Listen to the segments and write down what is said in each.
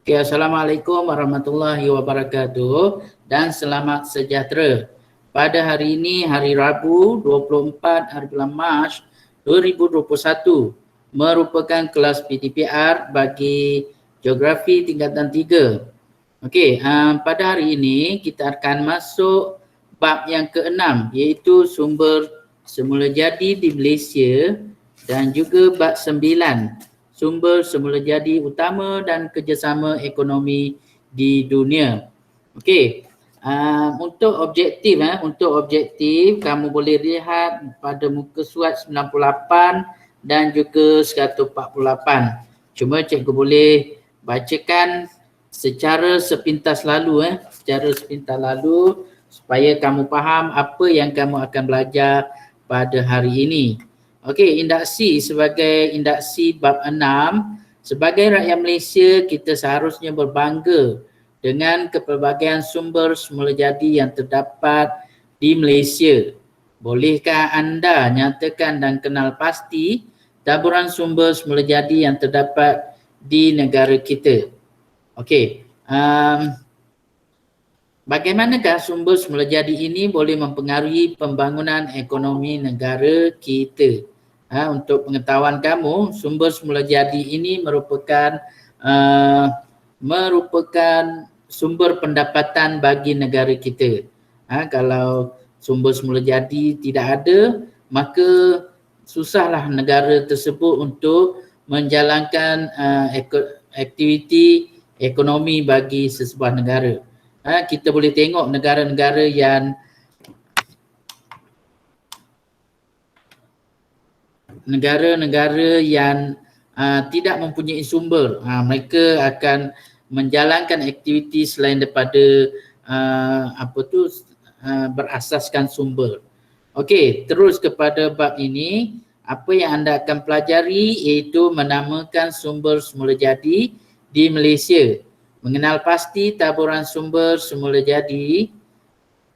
Okay, Assalamualaikum warahmatullahi wabarakatuh dan selamat sejahtera. Pada hari ini, hari Rabu 24 hari bulan Mac 2021 merupakan kelas PTPR bagi Geografi tingkatan 3. Okey, pada hari ini kita akan masuk bab yang ke-6 iaitu sumber semula jadi di Malaysia dan juga bab 9 sumber semula jadi utama dan kerjasama ekonomi di dunia. Okey, untuk objektif kamu boleh lihat pada muka surat 98 dan juga 148. Cuma cikgu boleh bacakan secara sepintas lalu supaya kamu faham apa yang kamu akan belajar pada hari ini. Okey, induksi sebagai induksi bab 6, sebagai rakyat Malaysia kita seharusnya berbangga dengan kepelbagaian sumber semula jadi yang terdapat di Malaysia. Bolehkah anda nyatakan dan kenal pasti taburan sumber semula jadi yang terdapat di negara kita? Okey, bagaimanakah sumber semula jadi ini boleh mempengaruhi pembangunan ekonomi negara kita? Untuk pengetahuan kamu, sumber semula jadi ini merupakan sumber pendapatan bagi negara kita. Kalau sumber semula jadi tidak ada, maka susahlah negara tersebut untuk menjalankan aktiviti ekonomi bagi sesebuah negara. Kita boleh tengok negara-negara yang tidak mempunyai sumber, mereka akan menjalankan aktiviti selain daripada berasaskan sumber. Okey, terus kepada bab ini, apa yang anda akan pelajari iaitu menamakan sumber semula jadi di Malaysia, mengenal pasti taburan sumber semula jadi,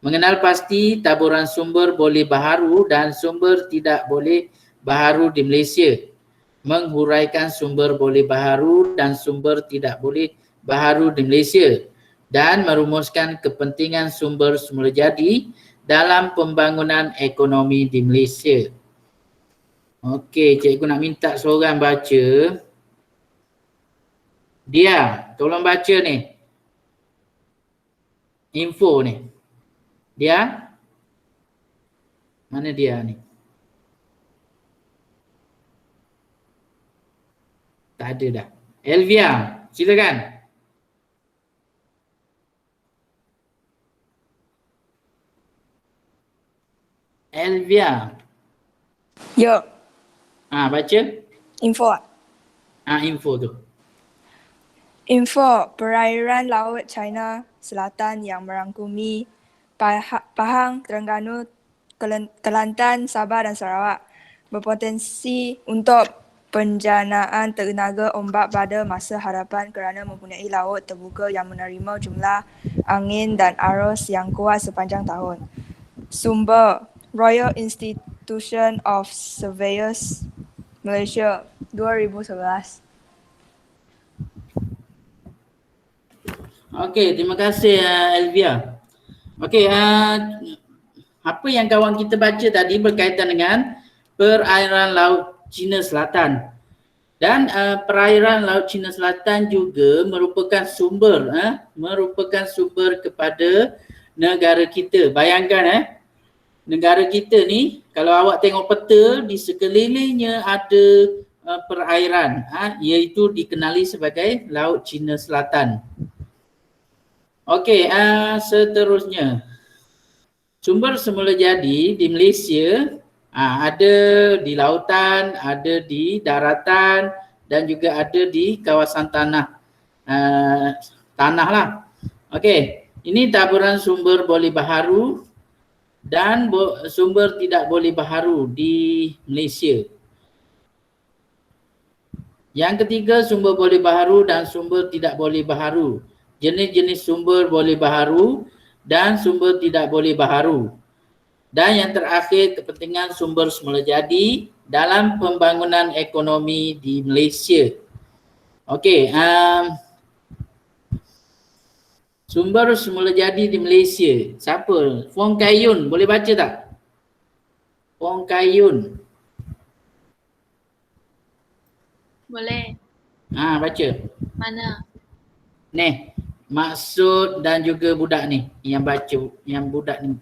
mengenal pasti taburan sumber boleh baharu dan sumber tidak boleh baharu di Malaysia, menghuraikan sumber boleh baharu dan sumber tidak boleh baharu di Malaysia dan merumuskan kepentingan sumber semula jadi dalam pembangunan ekonomi di Malaysia. Okey, cikgu nak minta seorang baca. Dia, tolong baca ni. Info ni. Dia? Mana dia ni? Tak ada dah. Elvia, silakan. Elvia. Yo. Baca. Info. Info tu. Info perairan laut China Selatan yang merangkumi Pahang, Terengganu, Kelantan, Sabah dan Sarawak berpotensi untuk penjanaan tenaga ombak pada masa hadapan kerana mempunyai laut terbuka yang menerima jumlah angin dan arus yang kuat sepanjang tahun. Sumber Royal Institution of Surveyors Malaysia 2011. Okey, terima kasih Elvia. Okey, apa yang kawan kita baca tadi berkaitan dengan perairan laut China Selatan. Dan perairan laut China Selatan juga merupakan sumber kepada negara kita. Bayangkan negara kita ni, kalau awak tengok peta, di sekelilingnya ada perairan, iaitu dikenali sebagai Laut China Selatan. Okey, seterusnya. Sumber semula jadi di Malaysia ada di lautan, ada di daratan dan juga ada di kawasan tanah lah. Okey, ini taburan sumber boleh baharu dan sumber tidak boleh baharu di Malaysia. Yang ketiga, sumber boleh baharu dan sumber tidak boleh baharu. Jenis-jenis sumber boleh baharu dan sumber tidak boleh baharu. Dan yang terakhir, kepentingan sumber semula jadi dalam pembangunan ekonomi di Malaysia. Okey, Sumber semula jadi di Malaysia. Siapa? Fong Kayun. Boleh baca tak? Fong Kayun. Boleh. Baca. Mana? Ni. Maksud dan juga budak ni. Yang baca. Yang budak ni.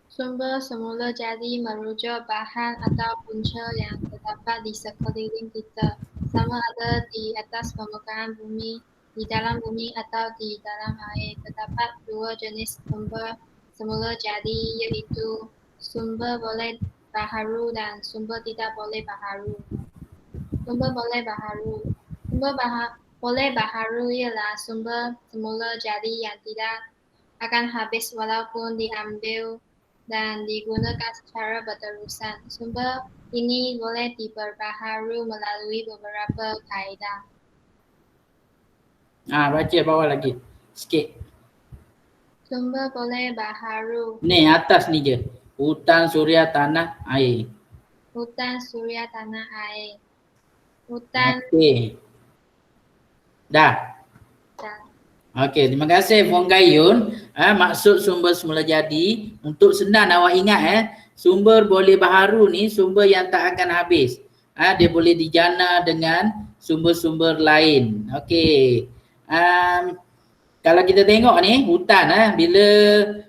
Sumber semula jadi merujuk bahan atau punca yang terdapat di sekeliling kita, sama ada di atas permukaan bumi, di dalam bumi atau di dalam air. Terdapat dua jenis sumber semula jadi, iaitu sumber boleh baharu dan sumber tidak boleh baharu. Sumber boleh baharu. Boleh baharu ialah sumber semula jadi yang tidak akan habis walaupun diambil dan digunakan secara berterusan. Sumber ini boleh diperbaharui melalui beberapa kaedah. Baca bawah lagi. Sikit. Sumber boleh baharu. Ni atas ni je. Hutan, suria, tanah, air. Hutan, suria, tanah, air. Hutan Okey. Dah. dan Okey, terima kasih Fong Kayun. Maksud sumber semula jadi, untuk senang awak ingat sumber boleh baharu ni sumber yang tak akan habis. Dia boleh dijana dengan sumber-sumber lain. Okey. Kalau kita tengok ni hutan bila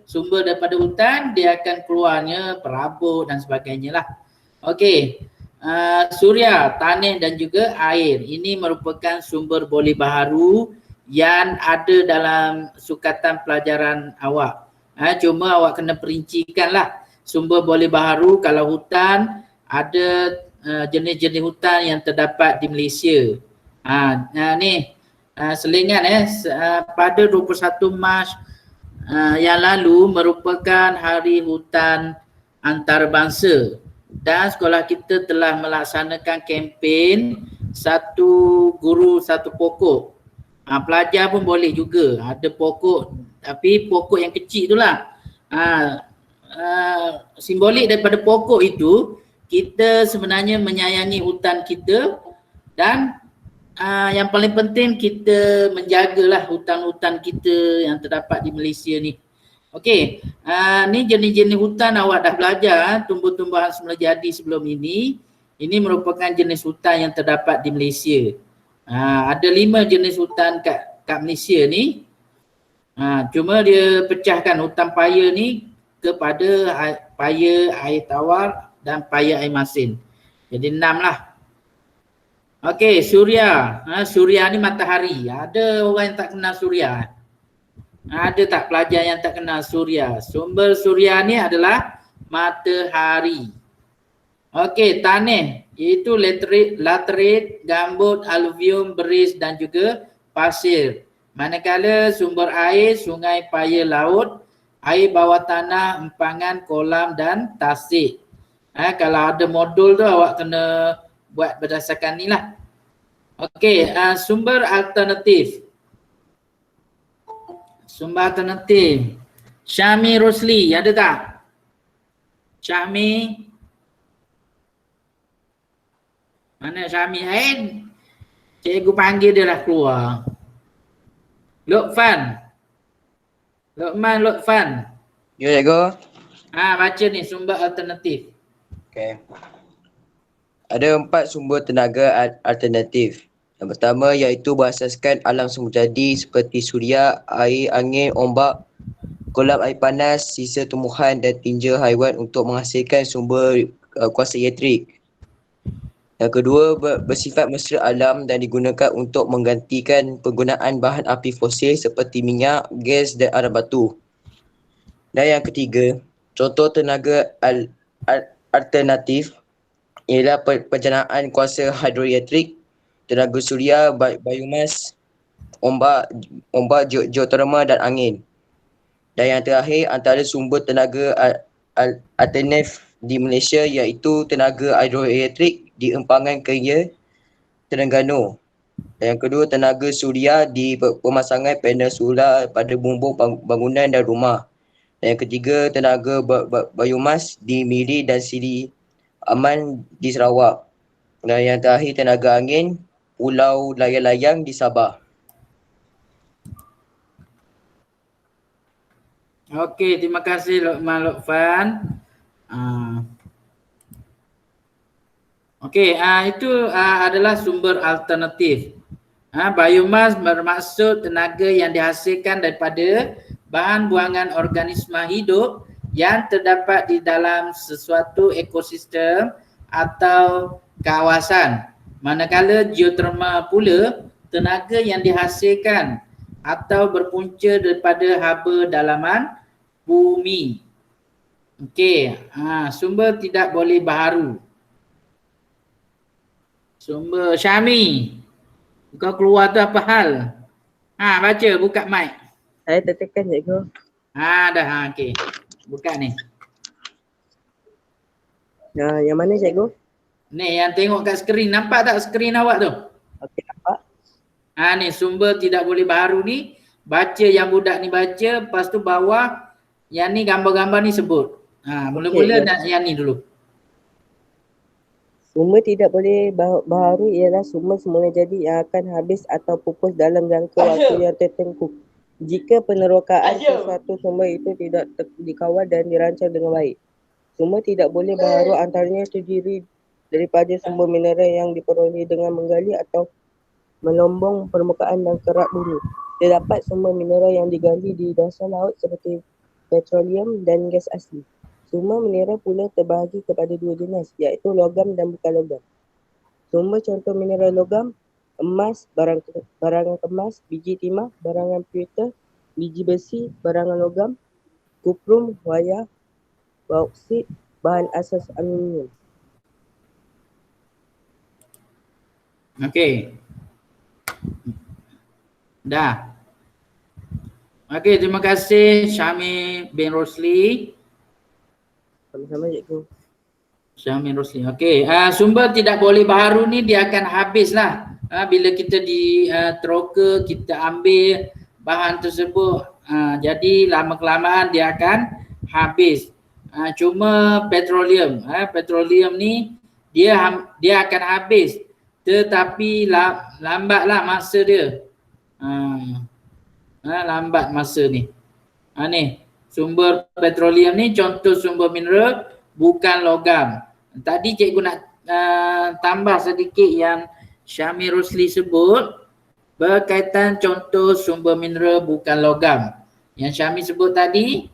sumber daripada hutan dia akan keluarnya perabot dan sebagainya lah. Okey. Suria, tanah dan juga air. Ini merupakan sumber boleh baharu yang ada dalam sukatan pelajaran awak. Cuma awak kena perincikan lah. Sumber boleh baharu kalau hutan ada jenis-jenis hutan yang terdapat di Malaysia. Ni selingan pada 21 Mac yang lalu merupakan hari hutan antarabangsa dan sekolah kita telah melaksanakan kempen satu guru satu pokok. Pelajar pun boleh juga ada pokok tapi pokok yang kecil itulah. Simbolik daripada pokok itu kita sebenarnya menyayangi hutan kita dan yang paling penting kita menjagalah hutan-hutan kita yang terdapat di Malaysia ni. Okey, ni jenis-jenis hutan awak dah belajar tumbuh-tumbuhan semula jadi sebelum ini. Ini merupakan jenis hutan yang terdapat di Malaysia. Ada 5 jenis hutan kat Malaysia ni. Cuma dia pecahkan hutan paya ni kepada paya air tawar dan paya air masin. Jadi 6 lah. Okey, suria. Suria ni matahari. Ada orang yang tak kenal suria? Ada tak pelajar yang tak kenal suria? Sumber suria ni adalah matahari. Okey, tanah iaitu laterit, gambut, aluvium, beris dan juga pasir. Manakala sumber air, sungai, paya, laut, air bawah tanah, empangan, kolam dan tasik. Kalau ada modul tu awak kena buat berdasarkan ni lah. Okey, sumber alternatif. Sumber alternatif. Syami Rosli, ada tak? Syami. Mana Syami? Cikgu panggil dia dah keluar. Lukman. Ya, cikgu. Baca ni sumber alternatif. Okey. Ada 4 sumber tenaga alternatif. Yang pertama iaitu berasaskan alam semula jadi seperti suria, air, angin, ombak, kolam air panas, sisa tumbuhan dan tinja haiwan untuk menghasilkan sumber kuasa elektrik. Yang kedua bersifat mesra alam dan digunakan untuk menggantikan penggunaan bahan api fosil seperti minyak, gas dan arang batu. Dan yang ketiga, contoh tenaga alternatif ialah pencernaan kuasa hidroelektrik, tenaga suria, biomas, ombak, geotermal dan angin. Dan yang terakhir antara sumber tenaga alternatif di Malaysia iaitu tenaga hidroelektrik di Empangan Kerja, Terengganu. Dan yang kedua tenaga suria di pemasangan panel solar pada bumbung bangunan dan rumah. Dan yang ketiga tenaga biomas di Miri dan Seri Aman di Sarawak. Dan yang terakhir tenaga angin Pulau Layang-Layang di Sabah. Okey, terima kasih Luqman Lukfan. Okey, itu adalah sumber alternatif. Biomas bermaksud tenaga yang dihasilkan daripada bahan buangan organisma hidup yang terdapat di dalam sesuatu ekosistem atau kawasan. Manakala geotermal pula tenaga yang dihasilkan atau berpunca daripada haba dalaman bumi. Okey, sumber tidak boleh baharu. Sumber Syami. Kau keluar tu apa hal? Baca, buka mic. Saya tertekan cikgu. Dah, okey. Buka ni. Yang mana cikgu? Ni yang tengok kat skrin, nampak tak skrin awak tu? Okey, nampak. Ni sumber tidak boleh baharu ni. Baca yang budak ni baca, lepas tu bawah yang ni gambar-gambar ni sebut. Mula-mula nak yang ni dulu. Sumber tidak boleh baharu ialah sumber semula jadi yang akan habis atau pupus dalam jangka waktu yang tertentu. Jika penerokaan sesuatu sumber itu tidak dikawal dan dirancang dengan baik. Sumber tidak boleh baharu antaranya terdiri daripada sumber mineral yang diperoleh dengan menggali atau melombong permukaan dan kerak bumi. Terdapat sumber mineral yang digali di dasar laut seperti petroleum dan gas asli. Sumber mineral pula terbahagi kepada dua jenis, iaitu logam dan bukan logam. Sumber contoh mineral logam, emas, barangan kemas, biji timah, barangan pewter, biji besi, barangan logam, kuprum, wayar, bauksit, bahan asas aluminium. Okey. Dah. Okey, terima kasih Syami bin Rosli. Sama-sama cikgu. Syami Rosli. Okey, sumber tidak boleh baharu ni dia akan habis lah. Bila kita di teroka, kita ambil bahan tersebut, jadi lama-kelamaan dia akan habis. Cuma petroleum, petroleum ni dia akan habis, tetapi lambatlah masa dia. Lambat masa ni. Ni sumber petroleum ni contoh sumber mineral bukan logam. Tadi cikgu nak tambah sedikit yang Syami Rosli sebut berkaitan contoh sumber mineral bukan logam. Yang Syami sebut tadi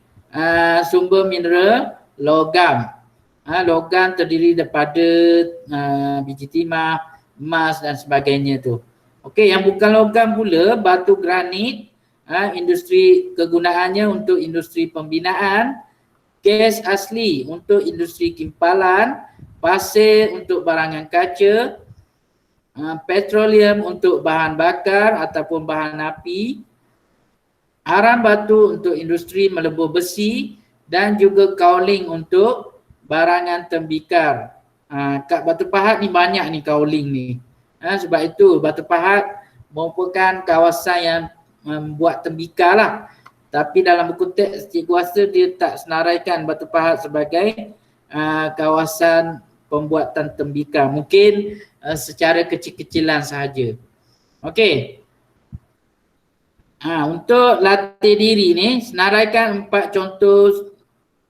sumber mineral logam. Logam terdiri daripada biji timah, emas dan sebagainya tu. Okey, yang bukan logam pula batu granit, industri kegunaannya untuk industri pembinaan, gas asli untuk industri kimpalan, pasir untuk barangan kaca, petroleum untuk bahan bakar ataupun bahan api, aram batu untuk industri melebur besi dan juga kaoling untuk barangan tembikar. Kat Batu Pahat ni banyak ni kaoling ni. Sebab itu Batu Pahat merupakan kawasan yang membuat tembikar lah. Tapi dalam buku teks cikgu rasa dia tak senaraikan Batu Pahat sebagai kawasan pembuatan tembikar. Mungkin secara kecil-kecilan sahaja. Okey. Untuk latih diri ni senaraikan 4 contoh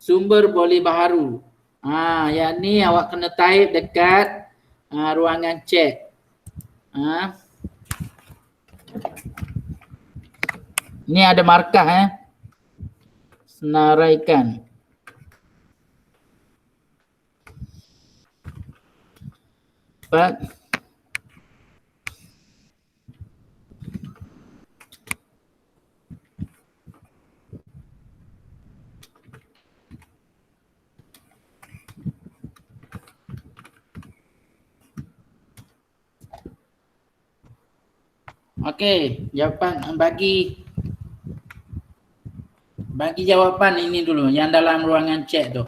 sumber boleh baharu. Yang ni awak kena type dekat ruangan chat. Ni ada markah senaraikan. Okey, jawapan bagi jawapan ini dulu yang dalam ruangan chat tu.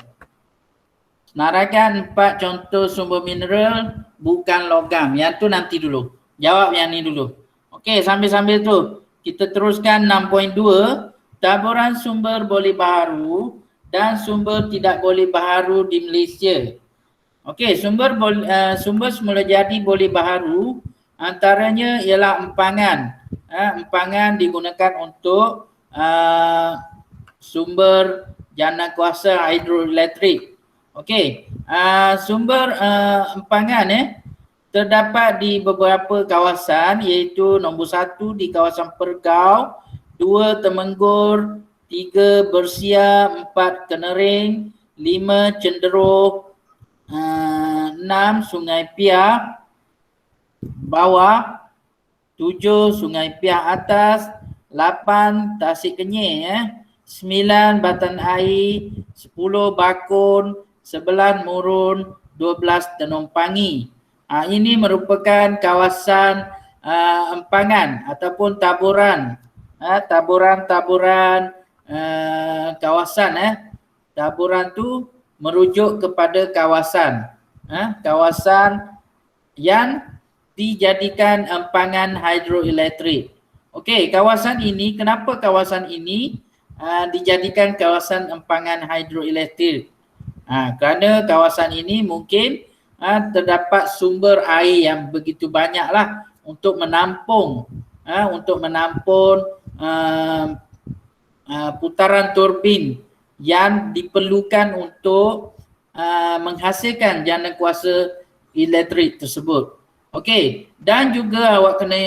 Senaraikan 4 contoh sumber mineral bukan logam. Yang tu nanti dulu. Jawab yang ni dulu. Okey, sambil-sambil tu kita teruskan 6.2. Taburan sumber boleh baharu dan sumber tidak boleh baharu di Malaysia. Okey, sumber semula jadi boleh baharu antaranya ialah empangan. Empangan digunakan untuk sumber jana kuasa hidroelektrik. Okey, sumber empangan terdapat di beberapa kawasan, iaitu nombor 1 di kawasan Pergau, 2 Temenggur, 3 Bersia, 4 Kenering, 5 Cenderuh, 6 Sungai Piah bawah, 7 Sungai Piah atas, 8 Tasik Kenyir 9 Batan Air, 10 Bakun, 11 Murun, 12 Tenung Pangi. Ini merupakan kawasan empangan ataupun taburan, taburan-taburan kawasan. Taburan tu merujuk kepada kawasan, kawasan yang dijadikan empangan hidroelektrik. Okey, kawasan ini, kenapa kawasan ini dijadikan kawasan empangan hidroelektrik? Kerana kawasan ini mungkin terdapat sumber air yang begitu banyaklah untuk menampung putaran turbin yang diperlukan untuk menghasilkan jana kuasa elektrik tersebut. Okey, dan juga awak kena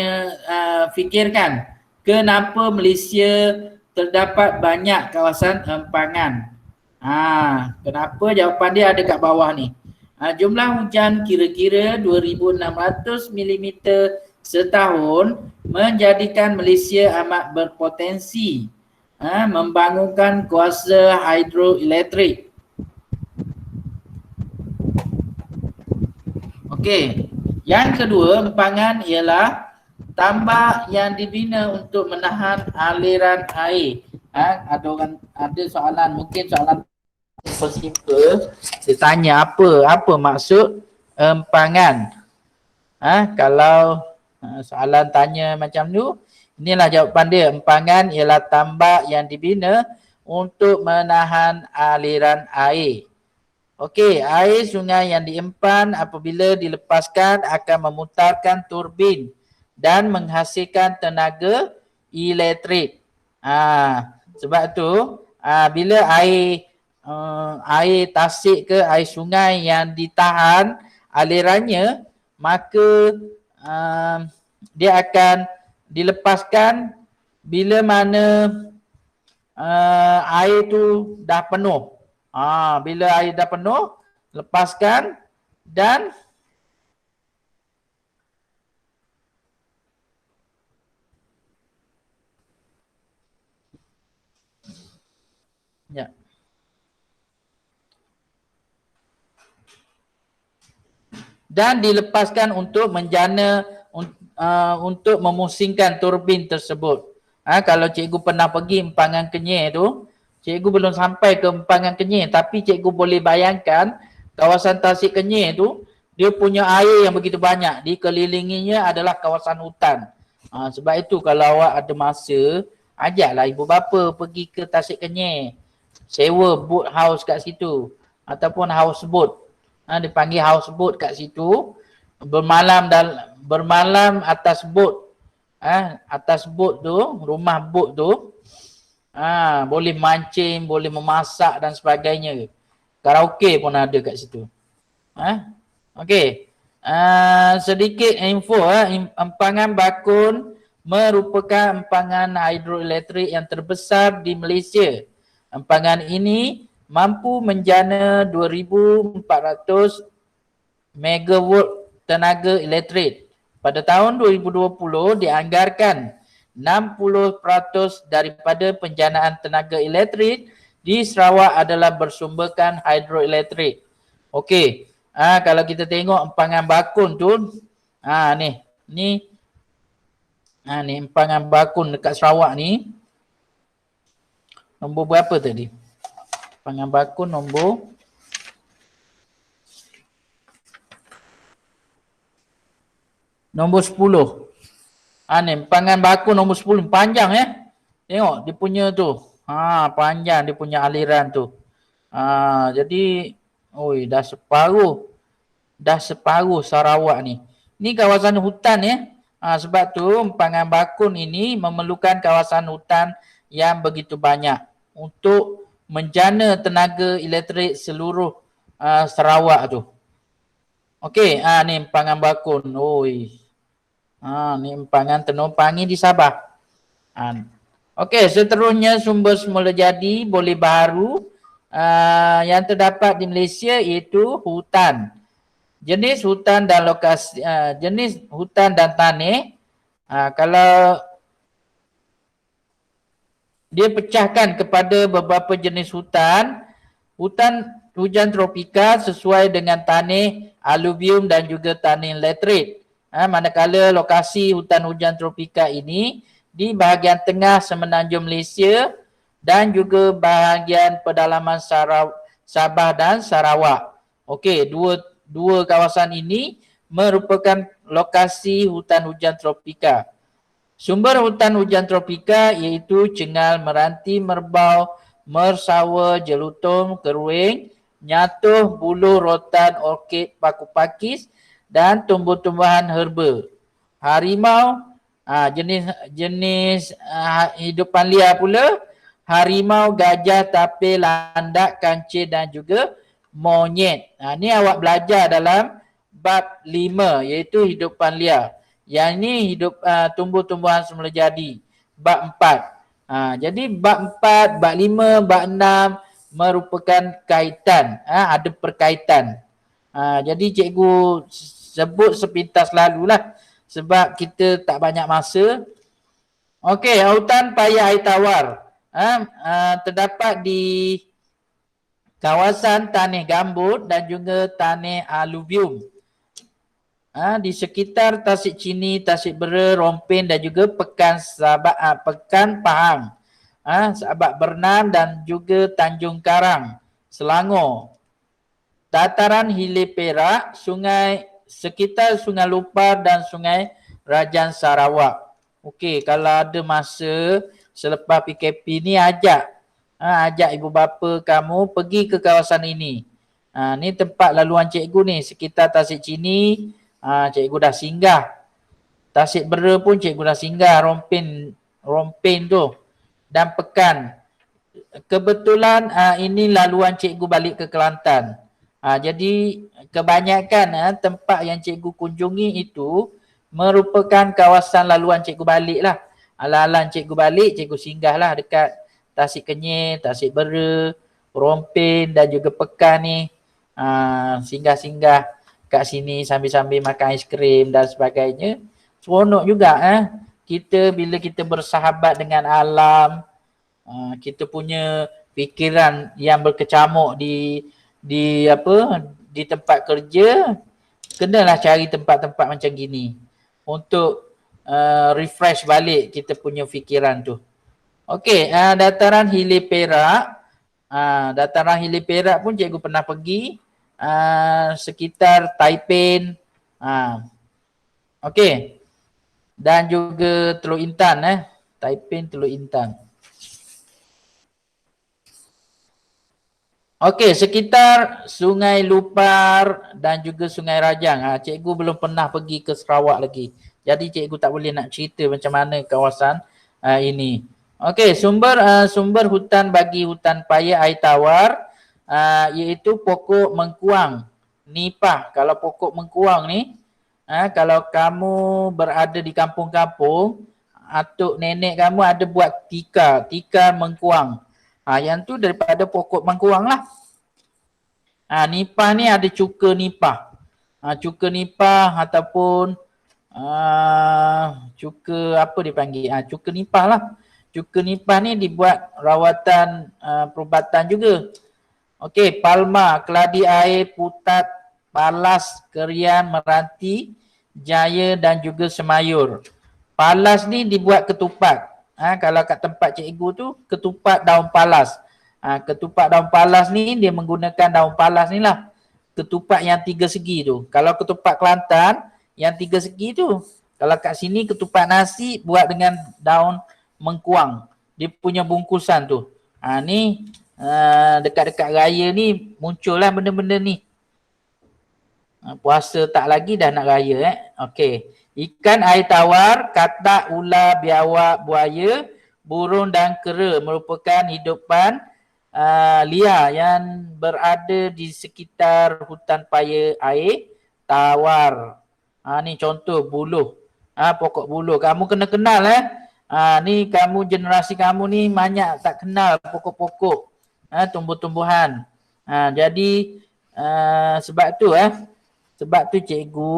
fikirkan kenapa Malaysia terdapat banyak kawasan empangan. Kenapa? Jawapan dia ada kat bawah ni. Jumlah hujan kira-kira 2,600 mm setahun menjadikan Malaysia amat berpotensi membangunkan kuasa hidroelektrik. Okey, yang kedua empangan ialah tambak yang dibina untuk menahan aliran air. Ada soalan, mungkin soalan simple. Dia tanya apa maksud empangan? Kalau soalan tanya macam tu, inilah jawapan dia. Empangan ialah tambak yang dibina untuk menahan aliran air. Okey, air sungai yang diempan apabila dilepaskan akan memutarkan turbin dan menghasilkan tenaga elektrik. Sebab tu bila air tasik ke air sungai yang ditahan alirannya, maka dia akan dilepaskan bila mana air tu dah penuh. Bila air dah penuh, lepaskan dan dilepaskan untuk menjana untuk memusingkan turbin tersebut. Kalau cikgu pernah pergi empangan Kenyir tu, cikgu belum sampai ke empangan Kenyir, tapi cikgu boleh bayangkan kawasan Tasik Kenyir tu dia punya air yang begitu banyak, dikelilinginya adalah kawasan hutan. Sebab itu kalau awak ada masa, ajaklah ibu bapa pergi ke Tasik Kenyir, sewa boat house kat situ ataupun houseboat. Dipanggil houseboat kat situ, bermalam atas boat. Atas boat tu, rumah boat tu, boleh mancing, boleh memasak dan sebagainya. Karaoke pun ada kat situ. Okey. Sedikit info, empangan Bakun merupakan empangan hidroelektrik yang terbesar di Malaysia. Empangan ini mampu menjana 2,400 megawatt tenaga elektrik. Pada tahun 2020 dianggarkan 60% daripada penjanaan tenaga elektrik di Sarawak adalah bersumberkan hidroelektrik. Okey. Kalau kita tengok empangan Bakun tu, ni empangan Bakun dekat Sarawak ni. Nombor berapa tadi? Empangan Bakun nombor nombor 10. Ni empangan Bakun nombor 10, panjang Tengok dia punya tu. Panjang dia punya aliran tu. Jadi dah separuh Sarawak ni. Ni kawasan hutan sebab tu empangan Bakun ini memerlukan kawasan hutan yang begitu banyak untuk menjana tenaga elektrik seluruh Sarawak tu. Okey, ni empangan bakun. Oi. Ni empangan tenumpangi di Sabah. Okey, seterusnya sumber semula jadi boleh baharu yang terdapat di Malaysia iaitu hutan. Jenis hutan dan lokasi jenis hutan dan tanah kalau dia pecahkan kepada beberapa jenis hutan. Hutan hujan tropika sesuai dengan tanah aluvium dan juga tanah laterit. Manakala lokasi hutan hujan tropika ini di bahagian tengah semenanjung Malaysia dan juga bahagian pedalaman Sabah dan Sarawak. Okey, dua kawasan ini merupakan lokasi hutan hujan tropika. Sumber hutan hujan tropika iaitu cengal, meranti, merbau, mersawa, jelutung, keruing, nyatuh, buluh, rotan, orkid, paku pakis dan tumbuh-tumbuhan herba. Harimau, jenis hidupan liar pula, harimau, gajah, tapir, landak, kancil dan juga monyet. Ni awak belajar dalam bab 5 iaitu hidupan liar. Yang ni hidup tumbuh-tumbuhan semula jadi. Bab 4. Jadi bab 4, bab 5, bab 6 merupakan kaitan. Ada perkaitan. Jadi cikgu sebut sepintas lalulah sebab kita tak banyak masa. Okey, hutan paya air tawar. Terdapat di kawasan tanah gambut dan juga tanah aluvium. Di sekitar Tasik Chini, Tasik Bera, Rompin dan juga Pekan Pahang, Sabak Bernam dan juga Tanjung Karang, Selangor. Dataran Hilir Perak, sekitar Sungai Lupar dan Sungai Rajan Sarawak. Okey, kalau ada masa selepas PKP ni ajak ibu bapa kamu pergi ke kawasan ini. Ni tempat laluan cikgu ni, sekitar Tasik Chini. Cikgu dah singgah. Tasik Bera pun cikgu dah singgah, Rompin tu dan Pekan. Kebetulan ini laluan cikgu balik ke Kelantan. Jadi kebanyakan tempat yang cikgu kunjungi itu merupakan kawasan laluan cikgu balik lah. Ala-alan cikgu balik, cikgu singgah lah dekat Tasik Kenyir, Tasik Bera, Rompin dan juga Pekan ni. Singgah-singgah kat sini sambil-sambil makan aiskrim dan sebagainya. Seronok juga bila kita bersahabat dengan alam, kita punya fikiran yang berkecamuk di tempat kerja, kenalah cari tempat-tempat macam gini untuk refresh balik kita punya fikiran tu. Okey, dataran Hilir Perak. Dataran Hilir Perak pun cikgu pernah pergi. Sekitar Taiping, okey, dan juga Teluk Intan, Taiping, Teluk Intan. Okey, sekitar Sungai Lupar dan juga Sungai Rajang. Cikgu belum pernah pergi ke Sarawak lagi, jadi cikgu tak boleh nak cerita macam mana kawasan ini. Okey, sumber hutan bagi hutan paya air tawar iaitu pokok mengkuang, nipah. Kalau pokok mengkuang ni, kalau kamu berada di kampung-kampung, atuk nenek kamu ada buat tikar mengkuang. Yang tu daripada pokok mengkuang lah. Nipah ni ada cuka nipah. Cuka nipah ataupun cuka apa dipanggil? Cuka nipah lah. Cuka nipah ni dibuat rawatan perubatan juga. Okey, palma, keladi air, putat, palas, kerian, meranti, jaya dan juga semayur. Palas ni dibuat ketupat. Kalau kat tempat cikgu tu, ketupat daun palas. Ketupat daun palas ni dia menggunakan daun palas ni lah. Ketupat yang 3 segi tu. Kalau ketupat Kelantan, yang 3 segi tu. Kalau kat sini ketupat nasi buat dengan daun mengkuang. Dia punya bungkusan tu. Ni dekat-dekat raya ni muncullah benda-benda ni. Puasa tak lagi dah nak raya. Okey. Ikan air tawar, katak, ular, biawak, buaya, burung dan kera merupakan hidupan liar yang berada di sekitar hutan paya air tawar. Ni contoh buluh. Pokok buluh. Kamu kena kenal ni kamu generasi kamu ni banyak tak kenal pokok-pokok, tumbuh-tumbuhan. Jadi sebab tu cikgu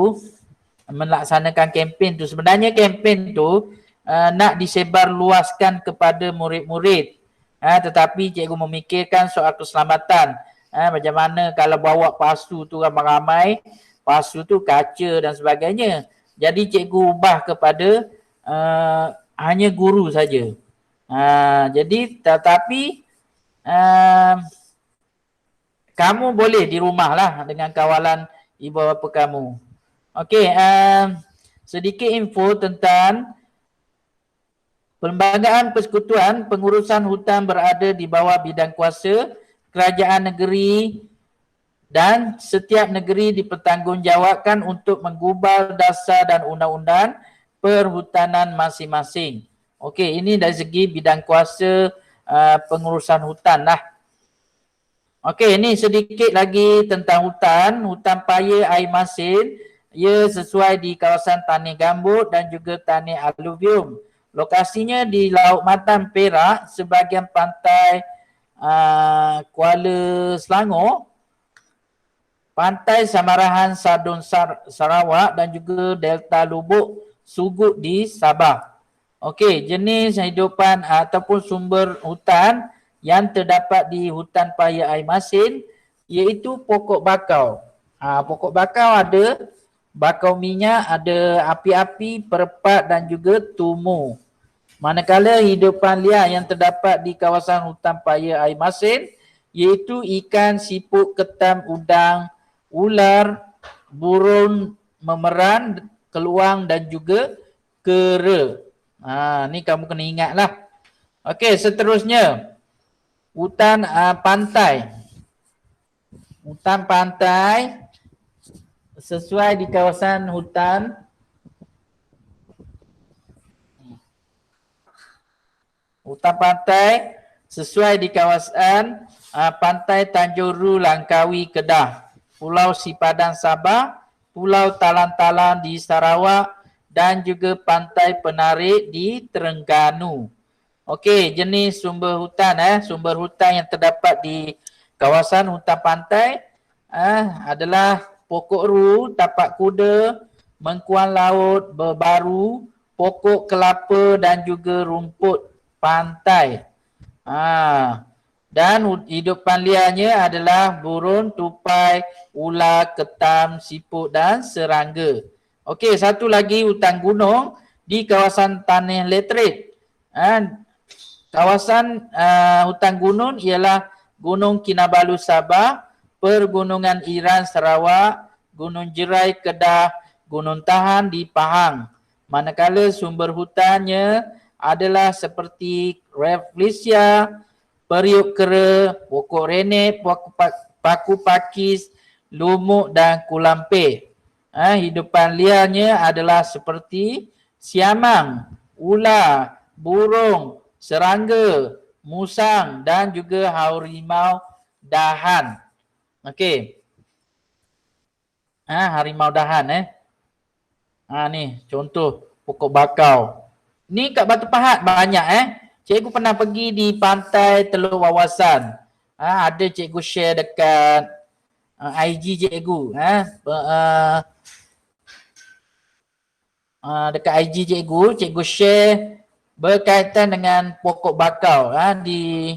melaksanakan kempen tu. Sebenarnya kempen tu nak disebar luaskan kepada murid-murid. Tetapi cikgu memikirkan soal keselamatan. Macam mana kalau bawa pasu tu ramai-ramai, pasu tu kaca dan sebagainya. Jadi cikgu ubah kepada hanya guru saja. Jadi tetapi kamu boleh di rumah lah dengan kawalan ibu bapa kamu. Okey, sedikit info tentang Perlembagaan Persekutuan Pengurusan Hutan berada di bawah bidang kuasa kerajaan negeri dan setiap negeri dipertanggungjawabkan untuk menggubal dasar dan undang-undang perhutanan masing-masing. Okey, ini dari segi bidang kuasa pengurusan hutan lah. Okey, ini sedikit lagi tentang hutan. Hutan paya air masin, ia sesuai di kawasan Tanah Gambut dan juga Tanah Aluvium. Lokasinya di Laut Matan, Perak, sebahagian pantai Kuala Selangor, pantai Samarahan, Sadun, Sarawak dan juga Delta Lubuk Sugut di Sabah. Okey, jenis hidupan ataupun sumber hutan yang terdapat di hutan paya air masin iaitu pokok bakau. Pokok bakau ada bakau minyak, ada api-api, perepat dan juga tumu. Manakala hidupan liar yang terdapat di kawasan hutan paya air masin iaitu ikan, siput, ketam, udang, ular, burung memeran, keluang dan juga kera. Ni kamu kena ingatlah. Okey, seterusnya hutan pantai. Hutan pantai sesuai di kawasan hutan pantai sesuai di kawasan pantai Tanjung Ru, Langkawi, Kedah, Pulau Sipadan, Sabah, Pulau Talan-Talan di Sarawak dan juga pantai Penarik di Terengganu. Okey, jenis sumber hutan sumber hutan yang terdapat di kawasan hutan pantai adalah pokok ru, tapak kuda, mengkuang laut, berbaru, pokok kelapa dan juga rumput pantai. Dan hidupan liarnya adalah burung, tupai, ular, ketam, siput dan serangga. Okey, satu lagi hutan gunung di kawasan Tanah Letret. Kawasan hutan gunung ialah Gunung Kinabalu Sabah, Pergunungan Iran Sarawak, Gunung Jerai Kedah, Gunung Tahan di Pahang. Manakala sumber hutannya adalah seperti Rafflesia, periuk kera, pokok renek, paku pakis, lumut dan kulampir. Hidupan liarnya adalah seperti siamang, ular, burung, serangga, musang dan juga harimau dahan. Okey. Harimau dahan ni contoh pokok bakau. Ni kat Batu Pahat banyak Cikgu pernah pergi di pantai Teluk Wawasan. Ada cikgu share dekat IG cikgu dekat IG cikgu share berkaitan dengan pokok bakau di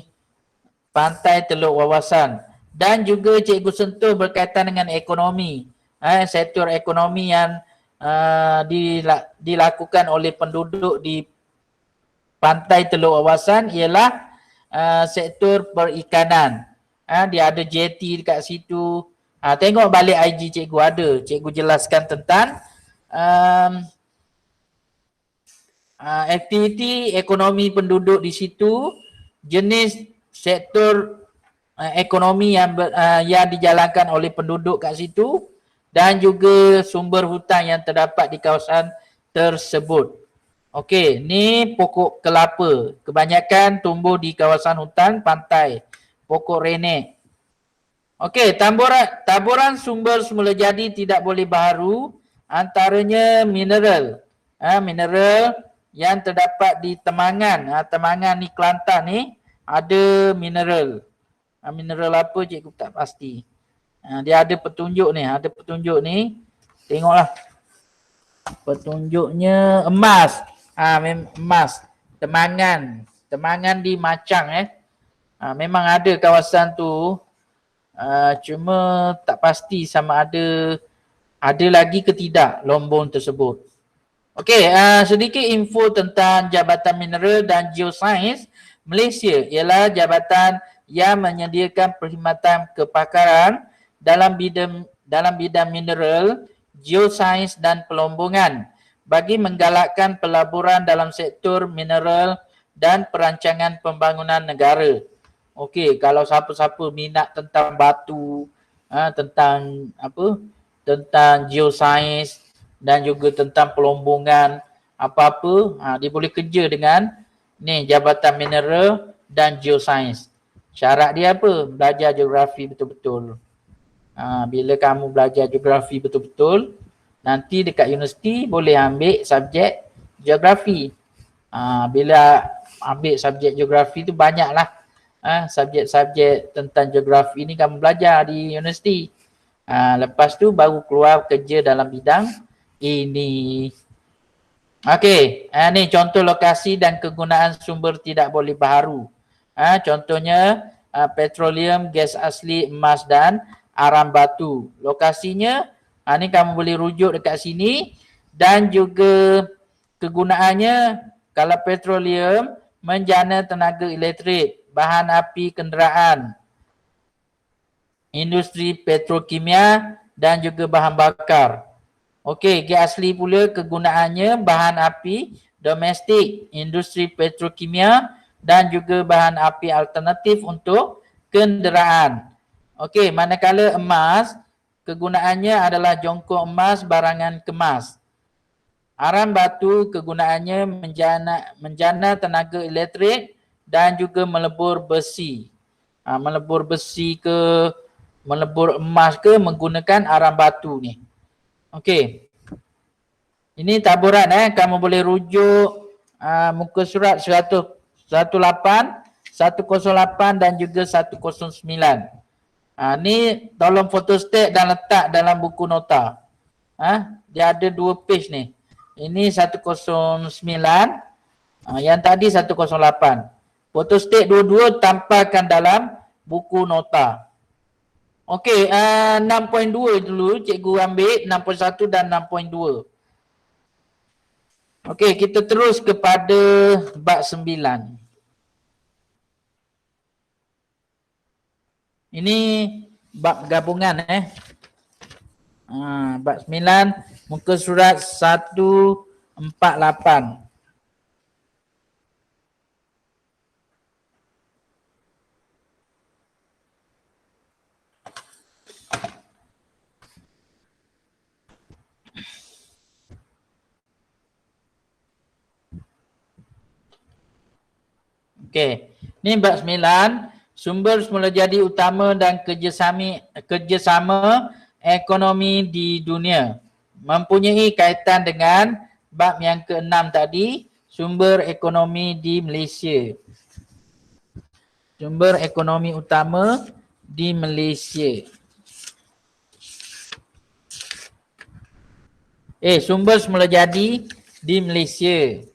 pantai Teluk Wawasan. Dan juga cikgu sentuh berkaitan dengan ekonomi. Sektor ekonomi yang dilakukan oleh penduduk di pantai Teluk Wawasan ialah sektor perikanan. Dia ada jetty dekat situ. Tengok balik IG cikgu ada. Cikgu jelaskan tentang aktiviti ekonomi penduduk di situ, jenis sektor ekonomi yang dijalankan oleh penduduk kat situ dan juga sumber hutan yang terdapat di kawasan tersebut. Okey, ni pokok kelapa. Kebanyakan tumbuh di kawasan hutan pantai. Pokok renek. Okey, taburan sumber semula jadi tidak boleh baharu, antaranya mineral. Mineral yang terdapat di Temangan. Temangan ni Kelantan ni ada mineral. Mineral apa cikgu tak pasti. Dia ada petunjuk ni, Tengoklah. Petunjuknya emas. Emas. Temangan di Macang memang ada kawasan tu. Cuma tak pasti sama ada lagi ke tidak lombong tersebut. Okey, sedikit info tentang Jabatan Mineral dan Geosains Malaysia ialah jabatan yang menyediakan perkhidmatan kepakaran dalam bidang mineral, geosains dan pelombongan bagi menggalakkan pelaburan dalam sektor mineral dan perancangan pembangunan negara. Okey, kalau siapa-siapa minat tentang batu, tentang geosains dan juga tentang pelombongan apa-apa, dia boleh kerja dengan ni Jabatan Mineral dan Geosains. Syarat dia apa? Belajar geografi betul-betul. Bila kamu belajar geografi betul-betul, nanti dekat universiti boleh ambil subjek geografi. Bila ambil subjek geografi tu banyaklah subjek-subjek tentang geografi ni kamu belajar di universiti. Lepas tu baru keluar kerja dalam bidang ini. Okey, ni contoh lokasi dan kegunaan sumber tidak boleh baharu. Contohnya petroleum, gas asli, emas dan aram batu. Lokasinya ni kamu boleh rujuk dekat sini dan juga kegunaannya kalau petroleum menjana tenaga elektrik, bahan api kenderaan, industri petrokimia dan juga bahan bakar. Okey, gas asli pula kegunaannya bahan api domestik, industri petrokimia dan juga bahan api alternatif untuk kenderaan. Okey, manakala emas kegunaannya adalah jongkok emas, barangan kemas. Aram batu kegunaannya menjana tenaga elektrik dan juga melebur besi. Melebur besi ke melebur emas ke menggunakan aram batu ni. Okey. Ini taburan kamu boleh rujuk muka surat 108, 108 dan juga 109. Ni tolong photostat dan letak dalam buku nota. Dia ada 2 page ni. Ini 109, yang tadi 108. Photostat dua-dua tampalkan dalam buku nota. Okey, 6.2 dulu cikgu ambil, 6.1 dan 6.2. Okey, kita terus kepada bab 9. Ini bab gabungan bab 9 muka surat 148. Okey, ni bab 9, sumber semula jadi utama dan kerjasama ekonomi di dunia. Mempunyai kaitan dengan bab yang ke-6 tadi, sumber ekonomi di Malaysia. Sumber ekonomi utama di Malaysia. Sumber semula jadi di Malaysia.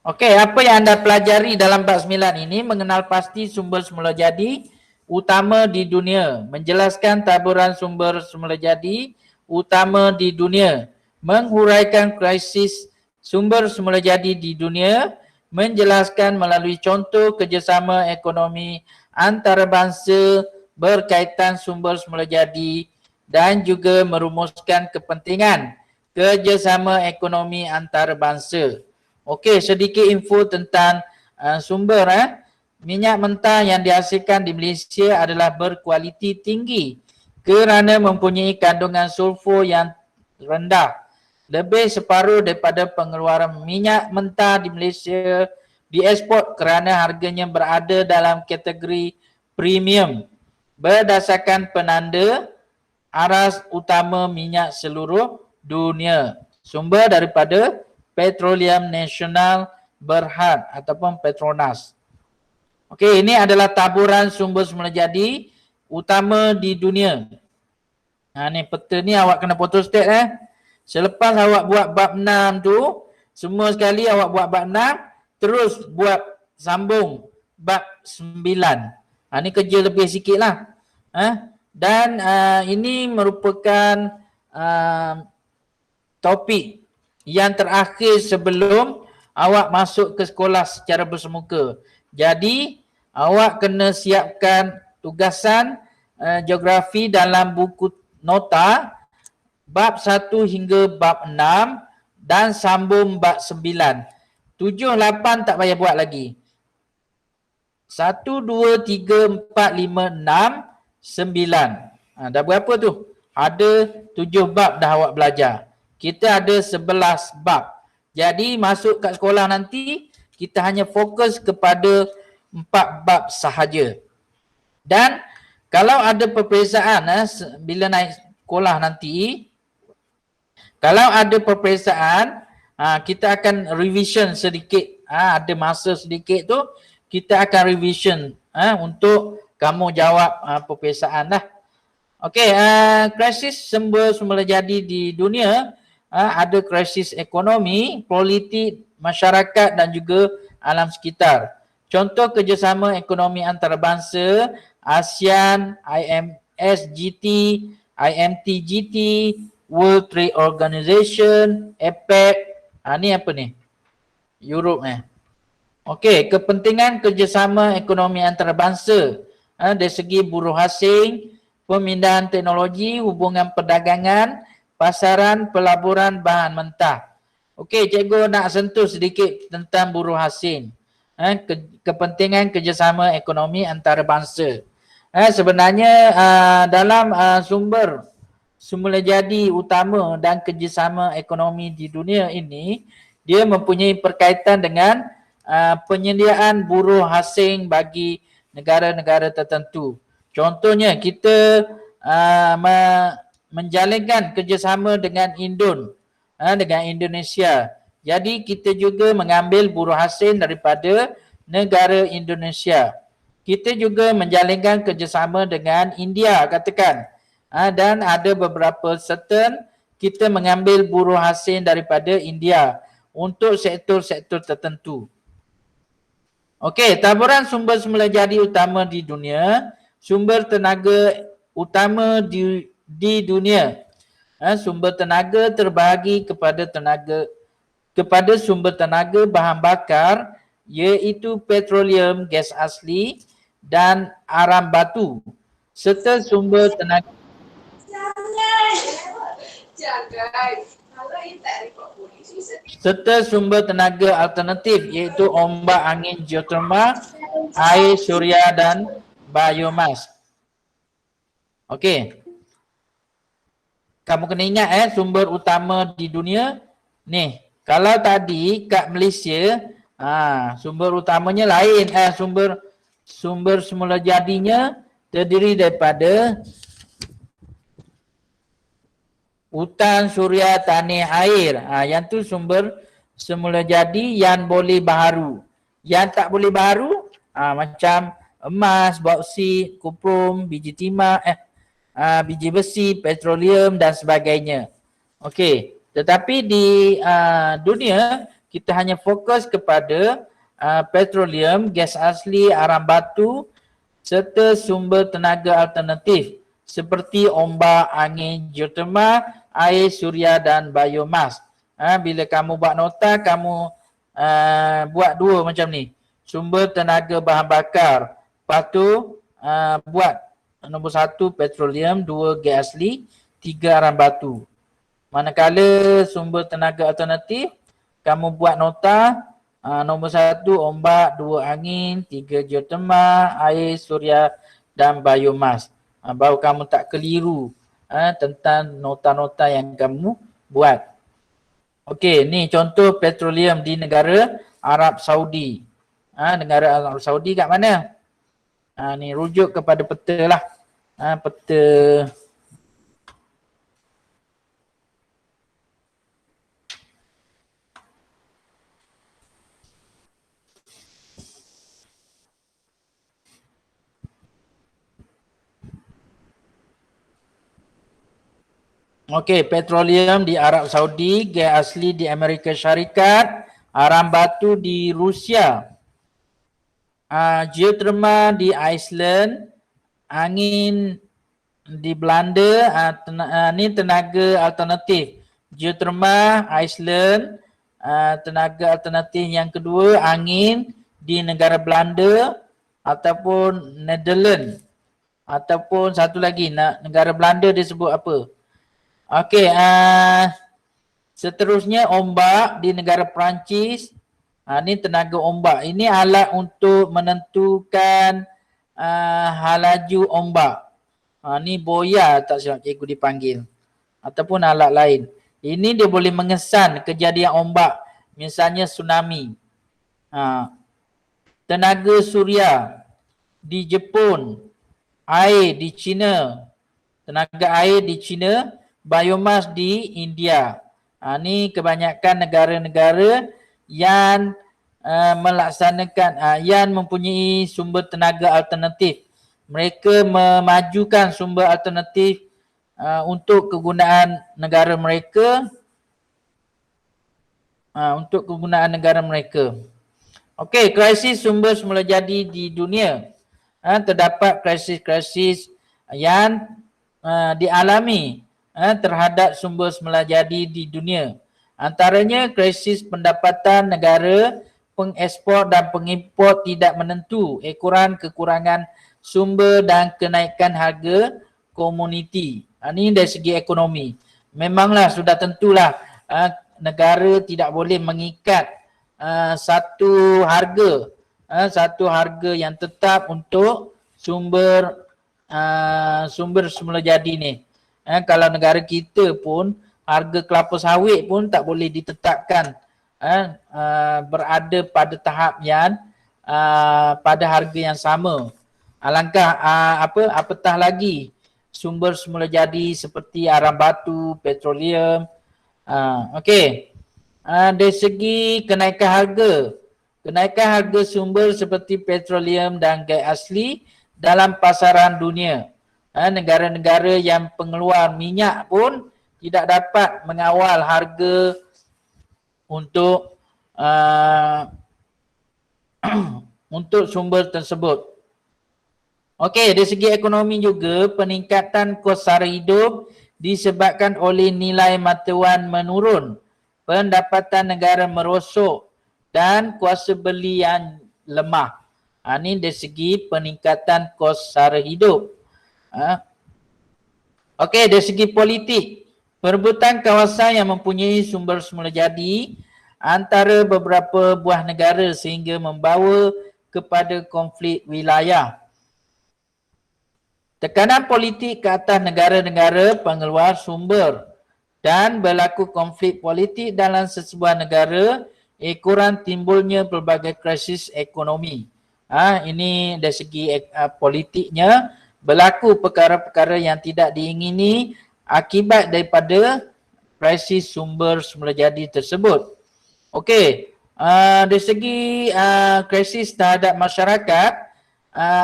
Okey, apa yang anda pelajari dalam bab 9 ini mengenal pasti sumber semula jadi utama di dunia, menjelaskan taburan sumber semula jadi utama di dunia, menghuraikan krisis sumber semula jadi di dunia, menjelaskan melalui contoh kerjasama ekonomi antarabangsa berkaitan sumber semula jadi dan juga merumuskan kepentingan kerjasama ekonomi antarabangsa. Okey, sedikit info tentang sumber minyak mentah yang dihasilkan di Malaysia adalah berkualiti tinggi kerana mempunyai kandungan sulfur yang rendah. Lebih separuh daripada pengeluaran minyak mentah di Malaysia diekspor kerana harganya berada dalam kategori premium berdasarkan penanda aras utama minyak seluruh dunia. Sumber daripada Petroleum Nasional Berhad ataupun Petronas. Okey, ini adalah taburan sumber semula jadi utama di dunia. Ni peta ni awak kena photostat Selepas awak buat bab 6 tu, semua sekali awak buat bab 6, terus buat sambung bab 9. Ni kerja lebih sikit lah. Dan ini merupakan topik yang terakhir sebelum awak masuk ke sekolah secara bersemuka. Jadi, awak kena siapkan tugasan geografi dalam buku nota bab 1 hingga bab 6 dan sambung bab 9. 7, 8 tak payah buat lagi. 1, 2, 3, 4, 5, 6, 9. Dah berapa tu? Ada 7 bab dah awak belajar. Kita ada 11 bab. Jadi masuk kat sekolah nanti, kita hanya fokus kepada 4 bab sahaja. Dan kalau ada peperiksaan bila naik sekolah nanti, kalau ada peperiksaan, kita akan revision sedikit. Ada masa sedikit tu, kita akan revision untuk kamu jawab peperiksaan lah. Okey, krisis sumber semula jadi di dunia, ada krisis ekonomi, politik, masyarakat dan juga alam sekitar. Contoh kerjasama ekonomi antarabangsa, ASEAN, IMSGT, IMTGT, World Trade Organization, APEC. Ni apa ni? Europe Okey, kepentingan kerjasama ekonomi antarabangsa dari segi buruh asing, pemindahan teknologi, hubungan perdagangan, pasaran, pelaburan bahan mentah. Okey, cikgu nak sentuh sedikit tentang buruh asing. Kepentingan kerjasama ekonomi antarabangsa. Sebenarnya dalam sumber semula jadi utama dan kerjasama ekonomi di dunia ini, dia mempunyai berkaitan dengan penyediaan buruh asing bagi negara-negara tertentu. Contohnya kita menjalinkan kerjasama dengan dengan Indonesia. Jadi kita juga mengambil buruh asing daripada negara Indonesia. Kita juga menjalinkan kerjasama dengan India, katakan. Dan ada beberapa certain kita mengambil buruh asing daripada India untuk sektor-sektor tertentu. Okey, taburan sumber semula jadi utama di dunia, sumber tenaga utama di dunia. Sumber tenaga terbahagi kepada sumber tenaga bahan bakar, iaitu petroleum, gas asli dan aram batu, serta sumber tenaga alternatif, iaitu ombak angin geotermal, air suria dan biomas. Okey. Kamu kena ingat sumber utama di dunia ni. Kalau tadi kat Malaysia sumber utamanya lain, sumber semula jadinya terdiri daripada hutan, suria, tanah, air. Yang tu sumber semula jadi yang boleh baharu. Yang tak boleh baharu macam emas, bauksit, kuprum, biji timah, biji besi, petroleum dan sebagainya. Okey, tetapi di dunia kita hanya fokus kepada petroleum, gas asli, aram batu serta sumber tenaga alternatif seperti ombak angin geotermal, air suria dan biomas. Bila kamu buat nota, kamu buat dua macam ni. Sumber tenaga bahan bakar. Lepas tu buat nombor 1 petroleum, 2 gas asli, 3 aram batu. Manakala sumber tenaga alternatif, kamu buat nota Nombor 1 ombak, 2 angin, 3 geotermal, air, suria dan biomas. Baru kamu tak keliru tentang nota-nota yang kamu buat. Okey, ni contoh petroleum di negara Arab Saudi. Negara Arab Saudi kat mana? Ni rujuk kepada peta lah. Peta Okey, petroleum di Arab Saudi, gas asli di Amerika Syarikat, aram batu di Rusia, geotermal di Iceland, angin di Belanda, ni tenaga alternatif. Geotermal Iceland, tenaga alternatif yang kedua angin di negara Belanda ataupun Netherlands, ataupun satu lagi negara Belanda dia sebut apa? Okey, seterusnya ombak di negara Perancis. Ni tenaga ombak. Ini alat untuk menentukan halaju ombak. Ni boya tak silap cikgu dipanggil. Ataupun alat lain. Ini dia boleh mengesan kejadian ombak. Misalnya tsunami. Tenaga suria di Jepun. Air di China. Tenaga air di China. Biomas di India. Ni kebanyakan negara-negara yang melaksanakan, yang mempunyai sumber tenaga alternatif. Mereka memajukan sumber alternatif untuk kegunaan negara mereka. Okey, krisis sumber semula jadi di dunia. Terdapat krisis-krisis yang dialami terhadap sumber semula jadi di dunia. Antaranya krisis pendapatan negara, pengekspor dan pengimport tidak menentu, kekurangan sumber dan kenaikan harga komoditi. Ini dari segi ekonomi. Memanglah sudah tentulah negara tidak boleh mengikat satu harga yang tetap untuk sumber semula jadi ni. Kalau negara kita pun harga kelapa sawit pun tak boleh ditetapkan berada pada tahap yang pada harga yang sama. Alangkah apatah lagi sumber semula jadi seperti aram batu, petroleum. Okey. Dari segi kenaikan harga sumber seperti petroleum dan gas asli dalam pasaran dunia. Negara-negara yang pengeluar minyak pun tidak dapat mengawal harga untuk untuk sumber tersebut. Okey, dari segi ekonomi juga peningkatan kos sara hidup disebabkan oleh nilai mata wang menurun, pendapatan negara merosot dan kuasa beli yang lemah. Ini dari segi peningkatan kos sara hidup. Okey, dari segi politik, perebutan kawasan yang mempunyai sumber semula jadi antara beberapa buah negara sehingga membawa kepada konflik wilayah. Tekanan politik ke atas negara-negara pengeluar sumber dan berlaku konflik politik dalam sesebuah negara, ekoran timbulnya pelbagai krisis ekonomi. Ini dari segi politiknya, berlaku perkara-perkara yang tidak diingini akibat daripada krisis sumber semula jadi tersebut. Okey, dari segi krisis terhadap masyarakat,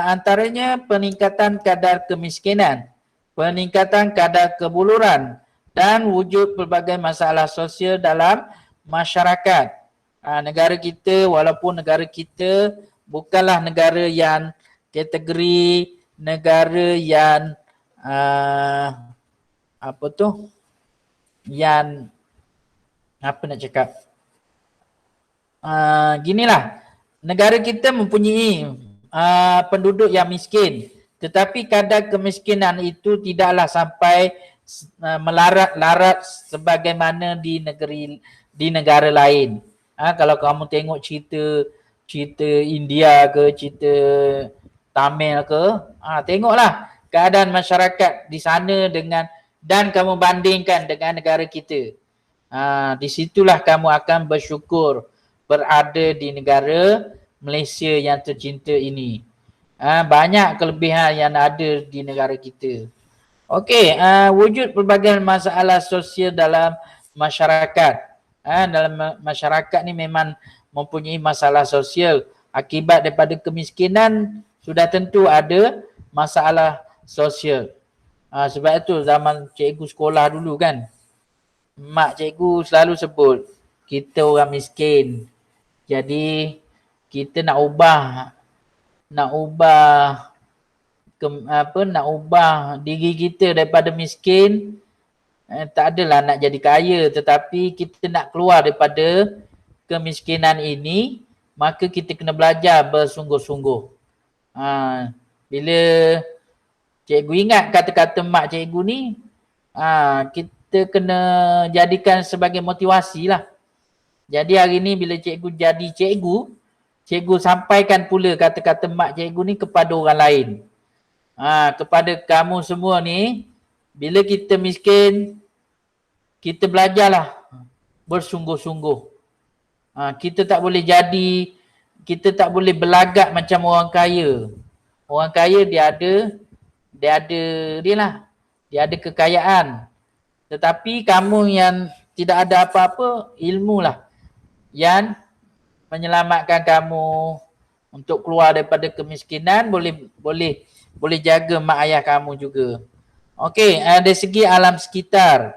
antaranya peningkatan kadar kemiskinan, peningkatan kadar kebuluran dan wujud pelbagai masalah sosial dalam masyarakat. Negara kita, walaupun negara kita bukanlah negara yang kategori negara yang ginilah, negara kita mempunyai penduduk yang miskin, tetapi kadar kemiskinan itu tidaklah sampai melarat-larat sebagaimana di negara lain. Kalau kamu tengok cerita India ke, cerita Tamil ke, tengoklah keadaan masyarakat di sana dan kamu bandingkan dengan negara kita. Di situlah kamu akan bersyukur berada di negara Malaysia yang tercinta ini. Banyak kelebihan yang ada di negara kita. Okey, wujud pelbagai masalah sosial dalam masyarakat. Dalam masyarakat ni memang mempunyai masalah sosial. Akibat daripada kemiskinan sudah tentu ada masalah sosial. Sebab itu zaman cikgu sekolah dulu kan, mak cikgu selalu sebut kita orang miskin. Jadi kita nak ubah nak ubah diri kita daripada miskin, tak adalah nak jadi kaya, tetapi kita nak keluar daripada kemiskinan ini, maka kita kena belajar bersungguh-sungguh. Bila cikgu ingat kata-kata mak cikgu ni, kita kena jadikan sebagai motivasi lah. Jadi hari ni bila cikgu jadi cikgu sampaikan pula kata-kata mak cikgu ni kepada orang lain. Kepada kamu semua ni, bila kita miskin, kita belajarlah bersungguh-sungguh. Kita tak boleh berlagak macam orang kaya. Orang kaya dia ada kekayaan. Tetapi kamu yang tidak ada apa-apa, ilmu lah yang menyelamatkan kamu untuk keluar daripada kemiskinan, boleh jaga mak ayah kamu juga. Okey, dari segi alam sekitar,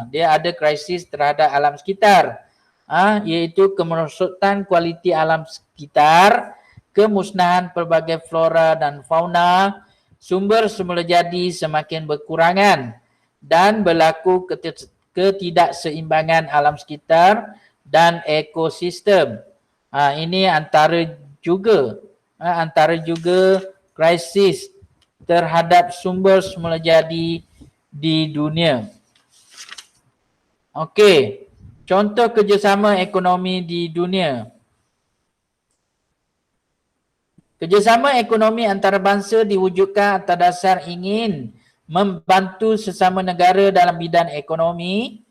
dia ada krisis terhadap alam sekitar, iaitu kemerosotan kualiti alam sekitar, kemusnahan pelbagai flora dan fauna, sumber semula jadi semakin berkurangan dan berlaku ketidakseimbangan alam sekitar dan ekosistem. Ini antara juga krisis terhadap sumber semula jadi di dunia. Okey, contoh kerjasama ekonomi di dunia. Kerjasama ekonomi antarabangsa diwujudkan atas dasar ingin membantu sesama negara dalam bidang ekonomi.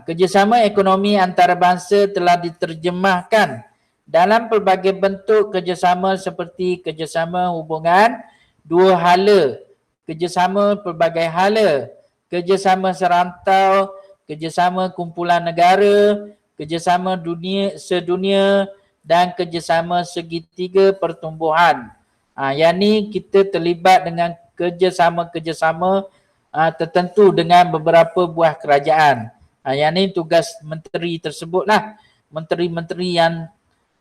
Kerjasama ekonomi antarabangsa telah diterjemahkan dalam pelbagai bentuk kerjasama seperti kerjasama hubungan dua hala, kerjasama pelbagai hala, kerjasama serantau, kerjasama kumpulan negara, kerjasama sedunia dan kerjasama segitiga pertumbuhan. Yang ni kita terlibat dengan kerjasama tertentu dengan beberapa buah kerajaan. Yang ni tugas menteri tersebutlah, menteri-menteri yang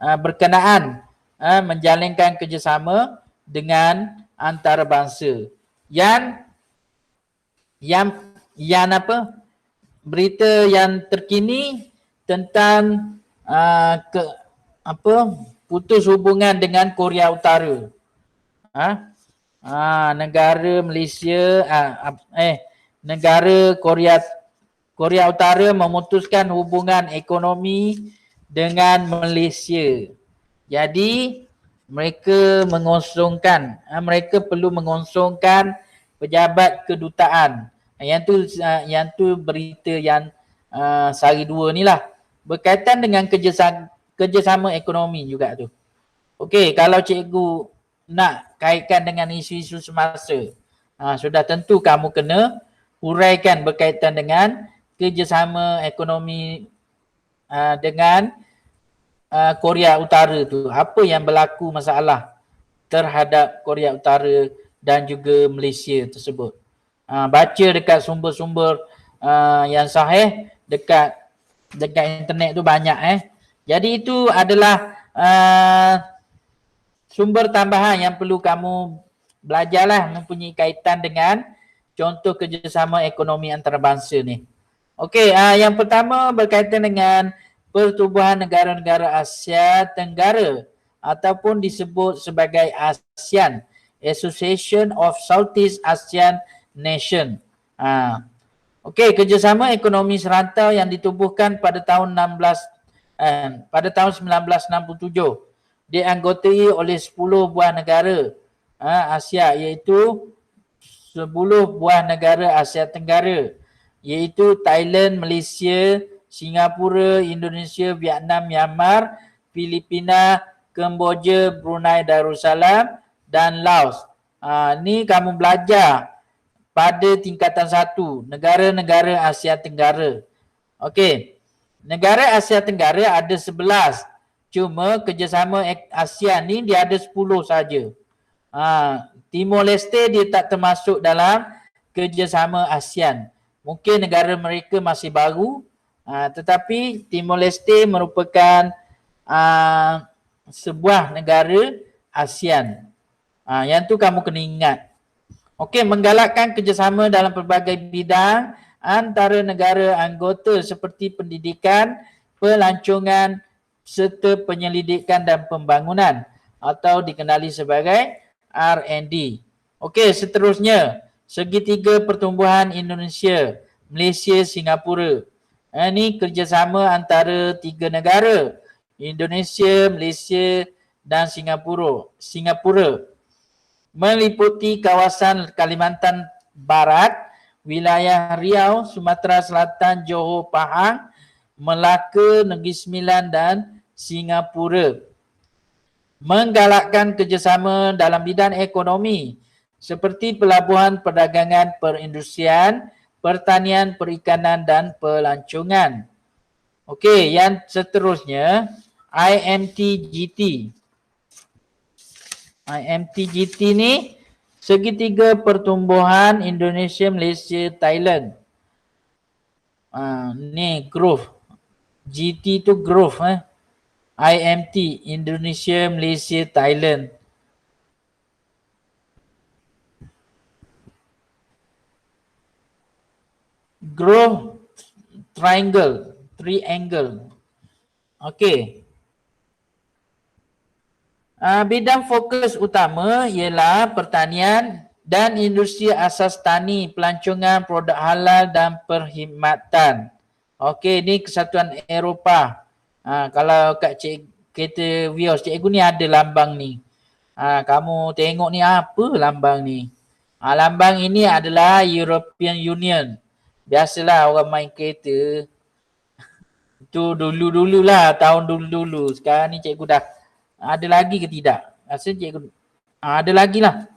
berkenaan menjalinkan kerjasama dengan antarabangsa. Yang berita yang terkini tentang putus hubungan dengan Korea Utara. Negara Malaysia negara Korea Utara memutuskan hubungan ekonomi dengan Malaysia. Jadi mereka perlu mengosongkan pejabat kedutaan. Yang tu berita yang sehari dua ni lah, berkaitan dengan kerjasama ekonomi juga tu. Okey, kalau cikgu nak kaitkan dengan isu-isu semasa, sudah tentu kamu kena huraikan berkaitan dengan kerjasama ekonomi dengan Korea Utara tu. Apa yang berlaku masalah terhadap Korea Utara dan juga Malaysia tersebut. Baca dekat sumber-sumber yang sahih dekat internet tu banyak. Jadi itu adalah sumber tambahan yang perlu kamu belajarlah, mempunyai kaitan dengan contoh kerjasama ekonomi antarabangsa ni. Okey, yang pertama berkaitan dengan pertubuhan negara-negara Asia Tenggara ataupun disebut sebagai ASEAN, Association of Southeast Asian Nation. Okey, kerjasama ekonomi serantau yang ditubuhkan pada tahun 1967 dianggotai oleh 10 buah negara Asia, iaitu 10 buah negara Asia Tenggara, iaitu Thailand, Malaysia, Singapura, Indonesia, Vietnam, Myanmar, Filipina, Kemboja, Brunei Darussalam dan Laos. Ni kamu belajar pada tingkatan 1, negara-negara Asia Tenggara. Okey. Negara Asia Tenggara ada 11. Cuma kerjasama ASEAN ni dia ada 10 saja. Timor Leste dia tak termasuk dalam kerjasama ASEAN. Mungkin negara mereka masih baru, tetapi Timor Leste merupakan sebuah negara ASEAN. Yang tu kamu kena ingat. Okey, menggalakkan kerjasama dalam pelbagai bidang antara negara anggota seperti pendidikan, pelancongan serta penyelidikan dan pembangunan atau dikenali sebagai R&D. Okey, seterusnya segitiga pertumbuhan Indonesia, Malaysia, Singapura. Ini kerjasama antara 3 negara, Indonesia, Malaysia dan Singapura. Meliputi kawasan Kalimantan Barat, wilayah Riau, Sumatera Selatan, Johor, Pahang, Melaka, Negeri Sembilan dan Singapura. Menggalakkan kerjasama dalam bidang ekonomi seperti pelabuhan, perdagangan, perindustrian, pertanian, perikanan dan pelancongan. Okey, yang seterusnya IMTGT. IMTGT ni segitiga pertumbuhan Indonesia, Malaysia, Thailand. Ni growth. GT tu growth. IMT, Indonesia, Malaysia, Thailand. Growth triangle. Okey. Bidang fokus utama ialah pertanian dan industri asas tani, pelancongan, produk halal dan perkhidmatan. Okey, ni Kesatuan Eropah. Kalau kat kereta Vios, cikgu ni ada lambang ni. Kamu tengok ni apa lambang ni? Lambang ini adalah European Union. Biasalah orang main kereta. Itu dulu-dululah, tahun dulu-dulu. Sekarang ni cikgu dah ada lagi ke tidak? Rasa cikgu ada lagi lah.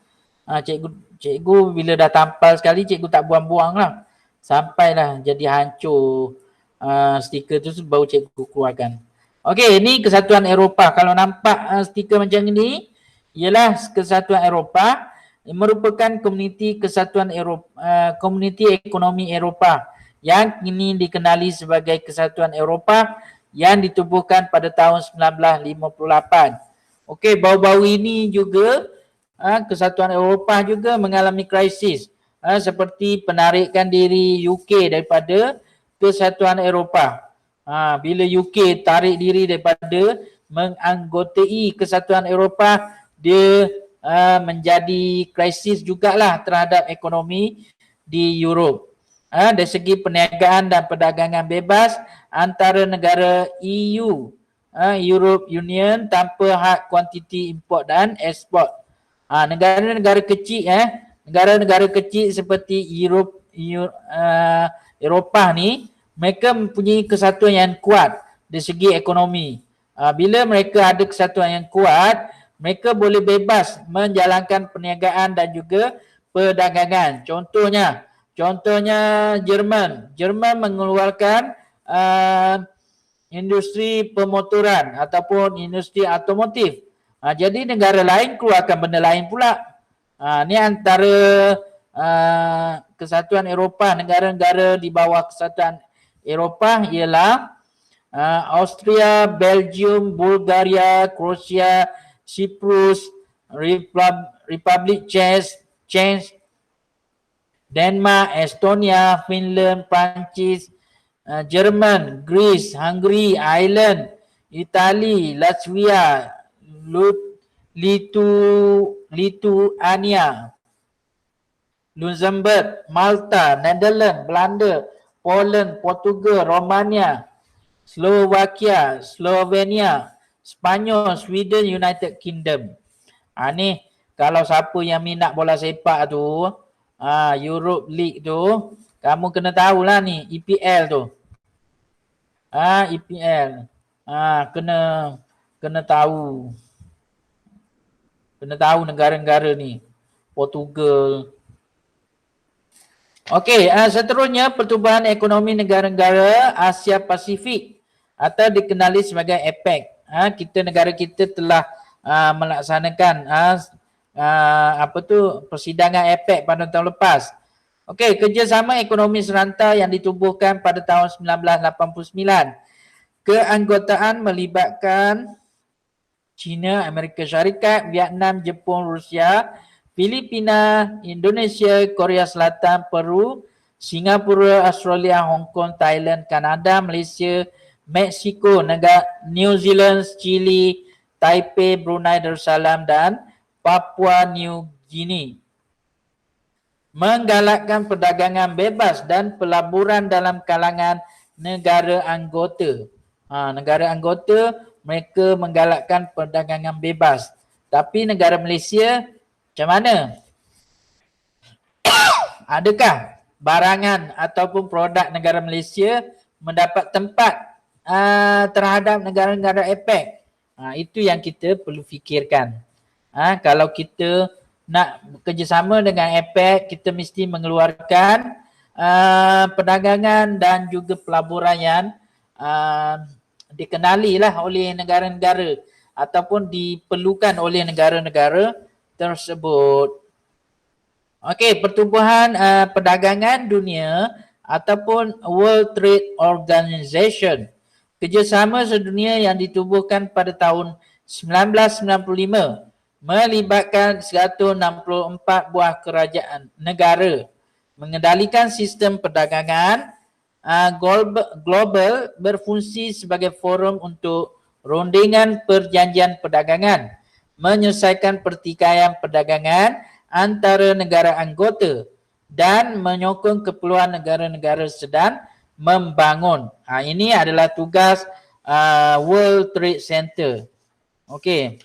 Cikgu bila dah tampal sekali cikgu tak buang-buang lah. Sampailah jadi hancur stiker tu baru cikgu keluarkan. Okey, ini Kesatuan Eropah. Kalau nampak stiker macam ni, ialah Kesatuan Eropah, merupakan komuniti Kesatuan Eropah, komuniti ekonomi Eropah yang kini dikenali sebagai Kesatuan Eropah yang ditubuhkan pada tahun 1958. Okey, baru-baru ini juga Kesatuan Eropah juga mengalami krisis seperti penarikan diri UK daripada Kesatuan Eropah. Bila UK tarik diri daripada menganggotai Kesatuan Eropah, dia menjadi krisis jugalah terhadap ekonomi di Europe. Dari segi perniagaan dan perdagangan bebas antara negara EU, Europe Union, tanpa had kuantiti import dan ekspor. Negara-negara kecil negara-negara kecil seperti Eropah ni, mereka mempunyai kesatuan yang kuat dari segi ekonomi. Bila mereka ada kesatuan yang kuat, mereka boleh bebas menjalankan perniagaan dan juga perdagangan. Contohnya Jerman mengeluarkan industri pemotoran ataupun industri otomotif. Jadi negara lain keluarkan benda lain pula. Ni antara Kesatuan Eropah, negara-negara di bawah Kesatuan Eropah ialah Austria, Belgium, Bulgaria, Croatia, Cyprus, Republik Czech, Denmark, Estonia, Finland, Perancis, Jerman, Greece, Hungary, Ireland, Itali, Latvia, Lithuania. Luxembourg, Malta, Netherlands, Belanda, Poland, Portugal, Romania, Slovakia, Slovenia, Spanyol, Sweden, United Kingdom. Ni kalau siapa yang minat bola sepak tu, Europe League tu, kamu kena tahulah ni EPL tu. EPL. Kena kena tahu. Kena tahu negara-negara ni. Portugal. Okey, seterusnya pertumbuhan ekonomi negara-negara Asia Pasifik atau dikenali sebagai APEC. Negara kita telah melaksanakan persidangan APEC pada tahun lepas. Okey, kerjasama ekonomi serentak yang ditubuhkan pada tahun 1989. Keanggotaan melibatkan China, Amerika Syarikat, Vietnam, Jepun, Rusia, Filipina, Indonesia, Korea Selatan, Peru, Singapura, Australia, Hong Kong, Thailand, Kanada, Malaysia, Mexico, New Zealand, Chile, Taipei, Brunei Darussalam dan Papua New Guinea. Menggalakkan perdagangan bebas dan pelaburan dalam kalangan negara anggota. Negara anggota mereka menggalakkan perdagangan bebas. Tapi negara Malaysia macam mana? Adakah barangan ataupun produk negara Malaysia mendapat tempat terhadap negara-negara APEC? Itu yang kita perlu fikirkan. Kalau kita nak kerjasama dengan APEC, kita mesti mengeluarkan perdagangan dan juga pelaburan yang dikenali lah oleh negara-negara ataupun diperlukan oleh negara-negara tersebut. Okey, pertumbuhan perdagangan dunia ataupun World Trade Organization, kerjasama sedunia yang ditubuhkan pada tahun 1995 melibatkan 164 buah kerajaan negara mengendalikan sistem perdagangan global berfungsi sebagai forum untuk rundingan perjanjian perdagangan, menyelesaikan pertikaian perdagangan antara negara anggota dan menyokong keperluan negara-negara sedang membangun. Ini adalah tugas World Trade Center. Okey.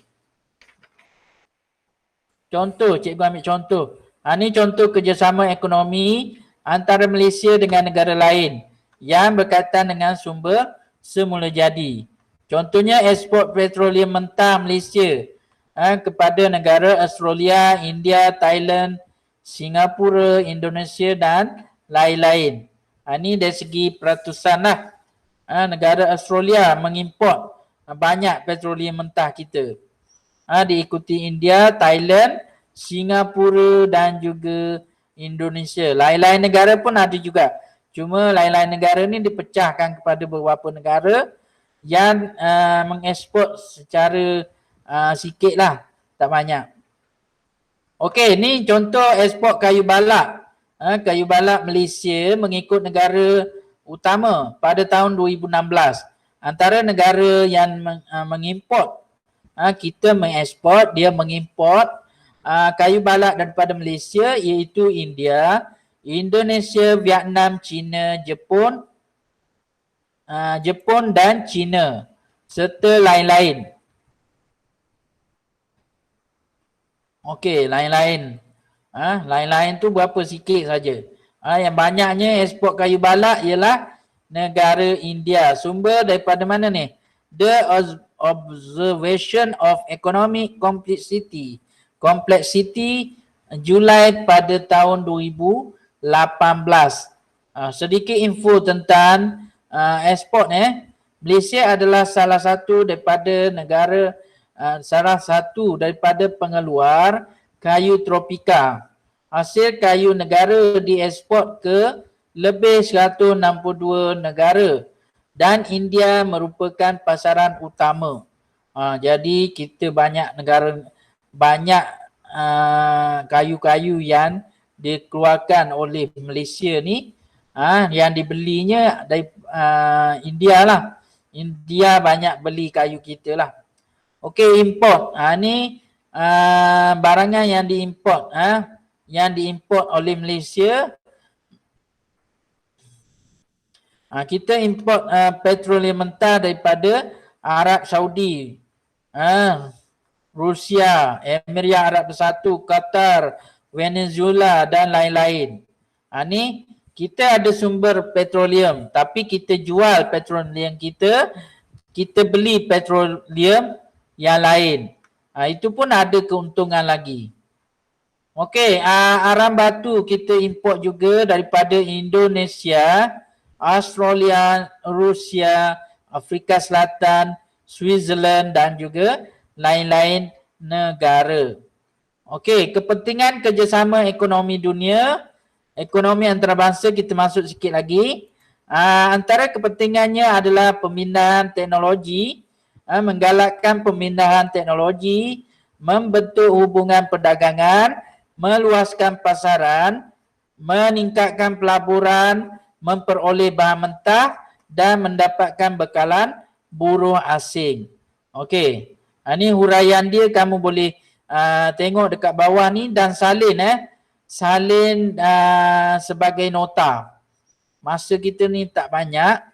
Contoh, cikgu ambil contoh. Ini contoh kerjasama ekonomi antara Malaysia dengan negara lain yang berkaitan dengan sumber semula jadi. Contohnya ekspor petroleum mentah Malaysia kepada negara Australia, India, Thailand, Singapura, Indonesia dan lain-lain. Ini dari segi peratusan lah. Negara Australia mengimport banyak petroleum mentah kita. Diikuti India, Thailand, Singapura dan juga Indonesia. Lain-lain negara pun ada juga. Cuma lain-lain negara ni dipecahkan kepada beberapa negara yang mengeksport secara sikit lah, tak banyak. Okey, ni contoh ekspor kayu balak. Kayu balak Malaysia mengikut negara utama pada tahun 2016. Antara negara yang mengimport, kita mengeksport, dia mengimport kayu balak daripada Malaysia iaitu India, Indonesia, Vietnam, China, Jepun dan China serta lain-lain. Okey, lain-lain. Lain-lain tu berapa sikit saja. Yang banyaknya ekspor kayu balak ialah negara India. Sumber daripada mana ni? The Observation of Economic Complexity Julai pada tahun 2018. Sedikit info tentang ekspor Malaysia adalah salah satu daripada pengeluar kayu tropika. Hasil kayu negara diekspor ke lebih 162 negara dan India merupakan pasaran utama. Jadi kita banyak kayu-kayu yang dikeluarkan oleh Malaysia ni yang dibelinya dari India lah. India banyak beli kayu kita lah. Okey, import. Ni barangan yang diimport yang diimport oleh Malaysia. Kita import petroleum mentah daripada Arab Saudi, Rusia, Emirat Arab Bersatu, Qatar, Venezuela dan lain-lain. Ni kita ada sumber petroleum tapi kita jual petroleum kita beli petroleum yang lain. Itu pun ada keuntungan lagi. Okey, arang batu kita import juga daripada Indonesia, Australia, Rusia, Afrika Selatan, Switzerland dan juga lain-lain negara. Okey, kepentingan kerjasama ekonomi dunia, ekonomi antarabangsa kita masuk sikit lagi. Antara kepentingannya adalah pemindahan teknologi, menggalakkan pemindahan teknologi, membentuk hubungan perdagangan, meluaskan pasaran, meningkatkan pelaburan, memperoleh bahan mentah dan mendapatkan bekalan buruh asing. Okey. Ini huraian dia kamu boleh tengok dekat bawah ni dan salin salin sebagai nota. Masa kita ni tak banyak.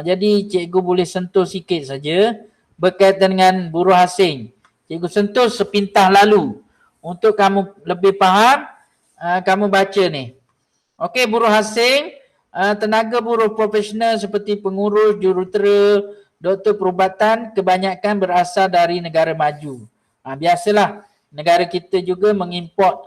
Jadi cikgu boleh sentuh sikit saja berkaitan dengan buruh asing. Cikgu sentuh sepintah lalu. Untuk kamu lebih faham, kamu baca ni. Okey, buruh asing, tenaga buruh profesional seperti pengurus, jurutera, doktor perubatan kebanyakan berasal dari negara maju. Biasalah negara kita juga mengimport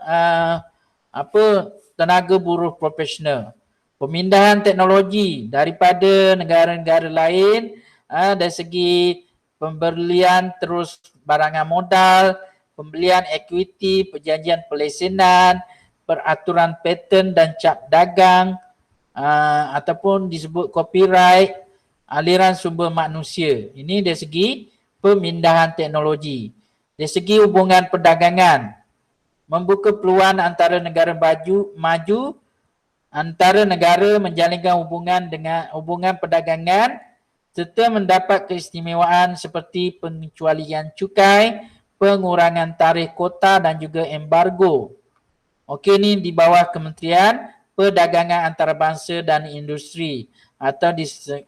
tenaga buruh profesional. Pemindahan teknologi daripada negara-negara lain dari segi pembelian terus barangan modal, pembelian ekuiti, perjanjian pelesenan, peraturan paten dan cap dagang ataupun disebut copyright, aliran sumber manusia. Ini dari segi pemindahan teknologi. Dari segi hubungan perdagangan, membuka peluang antara negara maju, antara negara menjalinkan hubungan perdagangan serta mendapat keistimewaan seperti pengecualian cukai, pengurangan tarikh kota dan juga embargo. Okey, ni di bawah Kementerian Perdagangan Antarabangsa dan Industri atau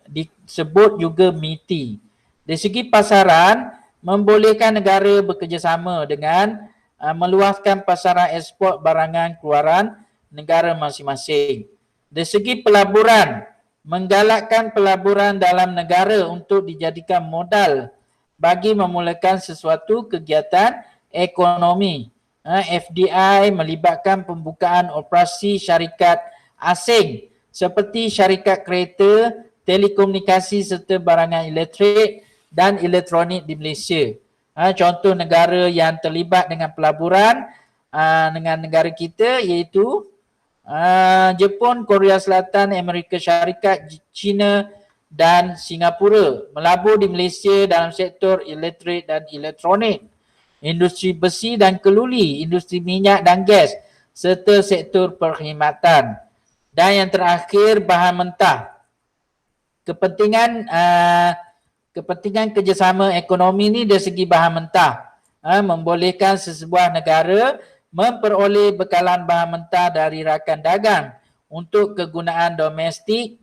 disebut juga MITI. Dari segi pasaran, membolehkan negara bekerjasama dengan meluaskan pasaran ekspor barangan keluaran negara masing-masing. Dari segi pelaburan, menggalakkan pelaburan dalam negara untuk dijadikan modal bagi memulakan sesuatu kegiatan ekonomi. FDI melibatkan pembukaan operasi syarikat asing seperti syarikat kereta, telekomunikasi serta barangan elektrik dan elektronik di Malaysia. Contoh negara yang terlibat dengan pelaburan dengan negara kita iaitu Jepun, Korea Selatan, Amerika Syarikat, China dan Singapura melabur di Malaysia dalam sektor elektrik dan elektronik, industri besi dan keluli, industri minyak dan gas serta sektor perkhidmatan. Dan yang terakhir, bahan mentah. Kepentingan kerjasama ekonomi ni dari segi bahan mentah, membolehkan sesebuah negara memperoleh bekalan bahan mentah dari rakan dagang untuk kegunaan domestik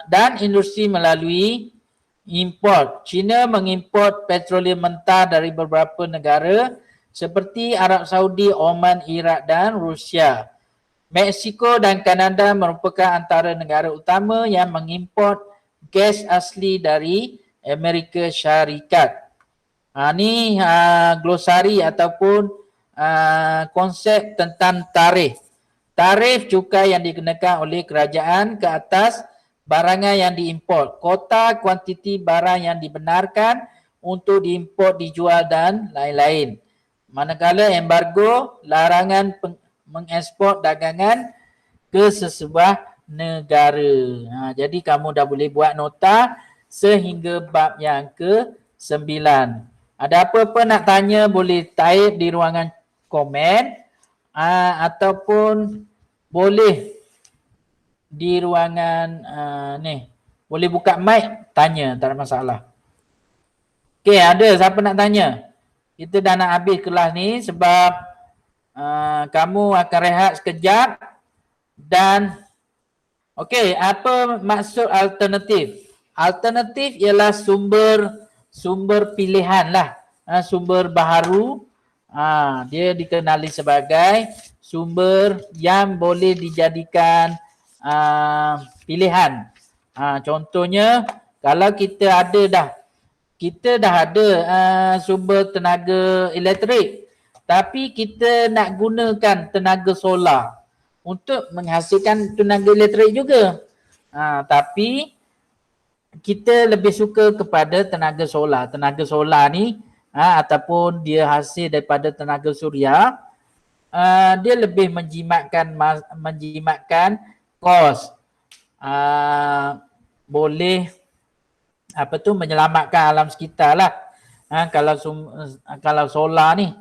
dan industri melalui import. China mengimport petroleum mentah dari beberapa negara seperti Arab Saudi, Oman, Iraq dan Rusia. Meksiko dan Kanada merupakan antara negara utama yang mengimport gas asli dari Amerika Syarikat. Ni glosari ataupun konsep tentang tarikh. Tarif cukai yang dikenakan oleh kerajaan ke atas barangan yang diimport. Kota kuantiti barang yang dibenarkan untuk diimport, dijual dan lain-lain. Manakala embargo, larangan mengekspor dagangan ke sesebuah negara. Jadi kamu dah boleh buat nota sehingga bab yang ke-9. Ada apa-apa nak tanya boleh type di ruangan komen ataupun boleh di ruangan ni. Boleh buka mic, tanya, tak ada masalah. Okey, ada siapa nak tanya? Kita dah nak habis kelas ni sebab Kamu akan rehat sekejap dan okey, apa maksud alternatif? Alternatif ialah sumber pilihan lah, sumber baharu. Dia dikenali sebagai sumber yang boleh dijadikan pilihan. Contohnya kalau kita dah ada sumber tenaga elektrik, tapi kita nak gunakan tenaga solar untuk menghasilkan tenaga elektrik juga. Tapi kita lebih suka kepada tenaga solar. Tenaga solar ni ataupun dia hasil daripada tenaga suria, dia lebih menjimatkan kos. Boleh menyelamatkan alam sekitar lah. Kalau solar ni,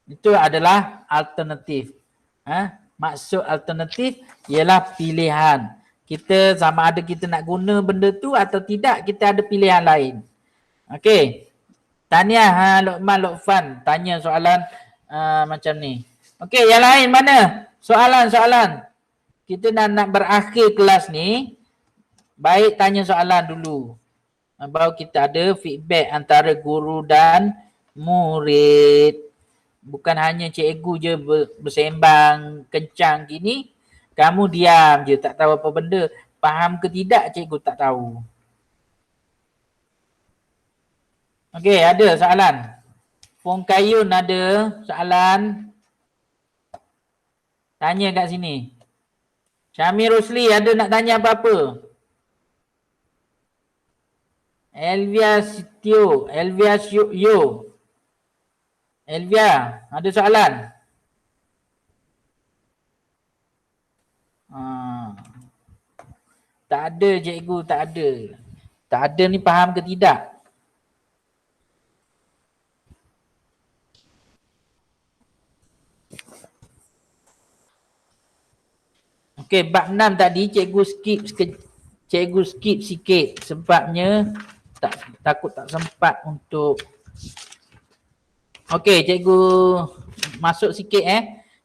itu adalah alternatif. Maksud alternatif ialah pilihan. Kita sama ada kita nak guna benda tu atau tidak, kita ada pilihan lain. Okey. Tahniah Luqman Luqfan tanya soalan macam ni. Okey, yang lain mana? Soalan. Kita nak berakhir kelas ni. Baik tanya soalan dulu. Baru kita ada feedback antara guru dan murid. Bukan hanya cikgu je bersembang kencang gini, kamu diam je, tak tahu apa benda. Faham ke tidak, cikgu tak tahu. Okey, ada soalan? Fong Kayun ada soalan? Tanya kat sini. Syamir Rosli ada nak tanya apa-apa? Elvia Sitio, Elvia Yo. Elvia, ada soalan? Tak ada cikgu, tak ada. Tak ada ni faham ke tidak? Okey, bab 6 tadi cikgu skip sikit sebabnya takut tak sempat untuk. Okey, cikgu masuk sikit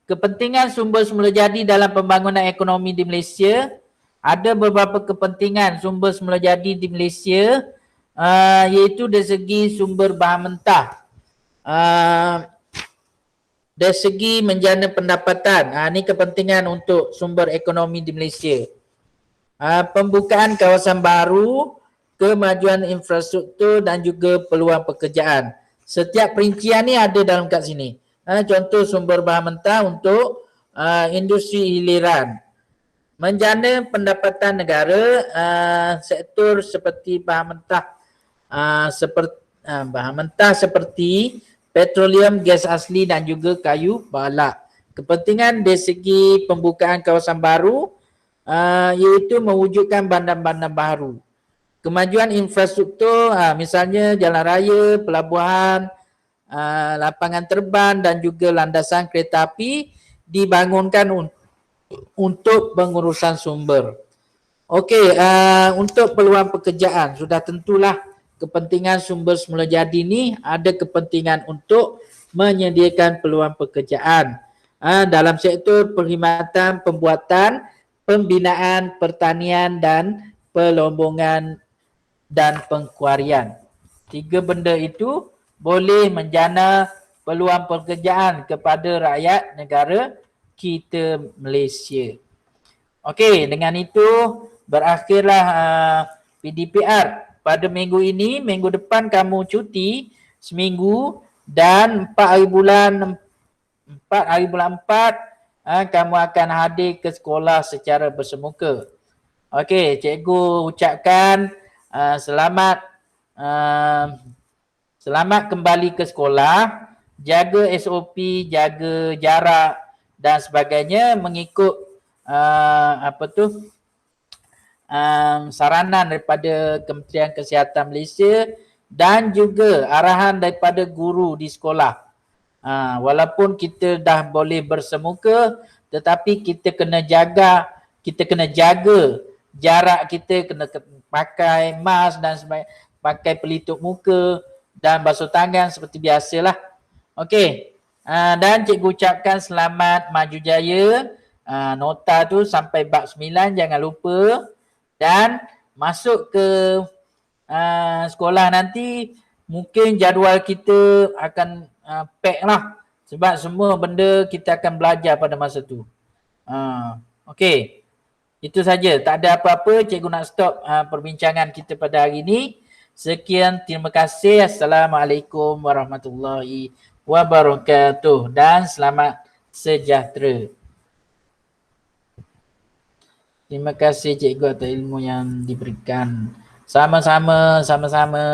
Kepentingan sumber semula jadi dalam pembangunan ekonomi di Malaysia. Ada beberapa kepentingan sumber semula jadi di Malaysia, iaitu dari segi sumber bahan mentah, dari segi menjana pendapatan. Ini kepentingan untuk sumber ekonomi di Malaysia. Pembukaan kawasan baru, kemajuan infrastruktur dan juga peluang pekerjaan. Setiap perincian ni ada dalam kat sini. Contoh sumber bahan mentah untuk industri hiliran. Menjana pendapatan negara, sektor seperti bahan mentah seperti petroleum, gas asli dan juga kayu balak. Kepentingan dari segi pembukaan kawasan baru, iaitu mewujudkan bandar-bandar baru. Kemajuan infrastruktur, misalnya jalan raya, pelabuhan, lapangan terbang dan juga landasan kereta api dibangunkan untuk pengurusan sumber. Okey, untuk peluang pekerjaan, sudah tentulah kepentingan sumber semula jadi ni ada kepentingan untuk menyediakan peluang pekerjaan dalam sektor perkhidmatan, pembuatan, pembinaan, pertanian dan pelombongan dan pengkuarian. 3 benda itu boleh menjana peluang pekerjaan kepada rakyat negara kita Malaysia. Okey, dengan itu berakhirlah PDPR pada minggu ini. Minggu depan kamu cuti seminggu dan 4 hari bulan 4 kamu akan hadir ke sekolah secara bersemuka. Okey, cikgu ucapkan selamat kembali ke sekolah, jaga SOP, jaga jarak dan sebagainya mengikut saranan daripada Kementerian Kesihatan Malaysia dan juga arahan daripada guru di sekolah. Walaupun kita dah boleh bersemuka, tetapi kita kena jaga jarak kita, kena pakai mask dan pakai pelitup muka dan basuh tangan seperti biasalah. Okey. Dan cikgu ucapkan selamat maju jaya. Nota tu sampai bab 9 jangan lupa. Dan masuk ke sekolah nanti mungkin jadual kita akan pack lah. Sebab semua benda kita akan belajar pada masa tu. Okey. Itu saja. Tak ada apa-apa. Cikgu nak stop perbincangan kita pada hari ini. Sekian, terima kasih. Assalamualaikum warahmatullahi wabarakatuh dan selamat sejahtera. Terima kasih cikgu atas ilmu yang diberikan. Sama-sama, sama-sama.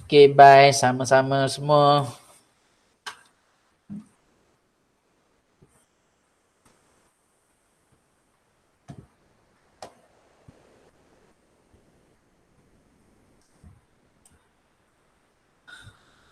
Okay, bye. Sama-sama semua.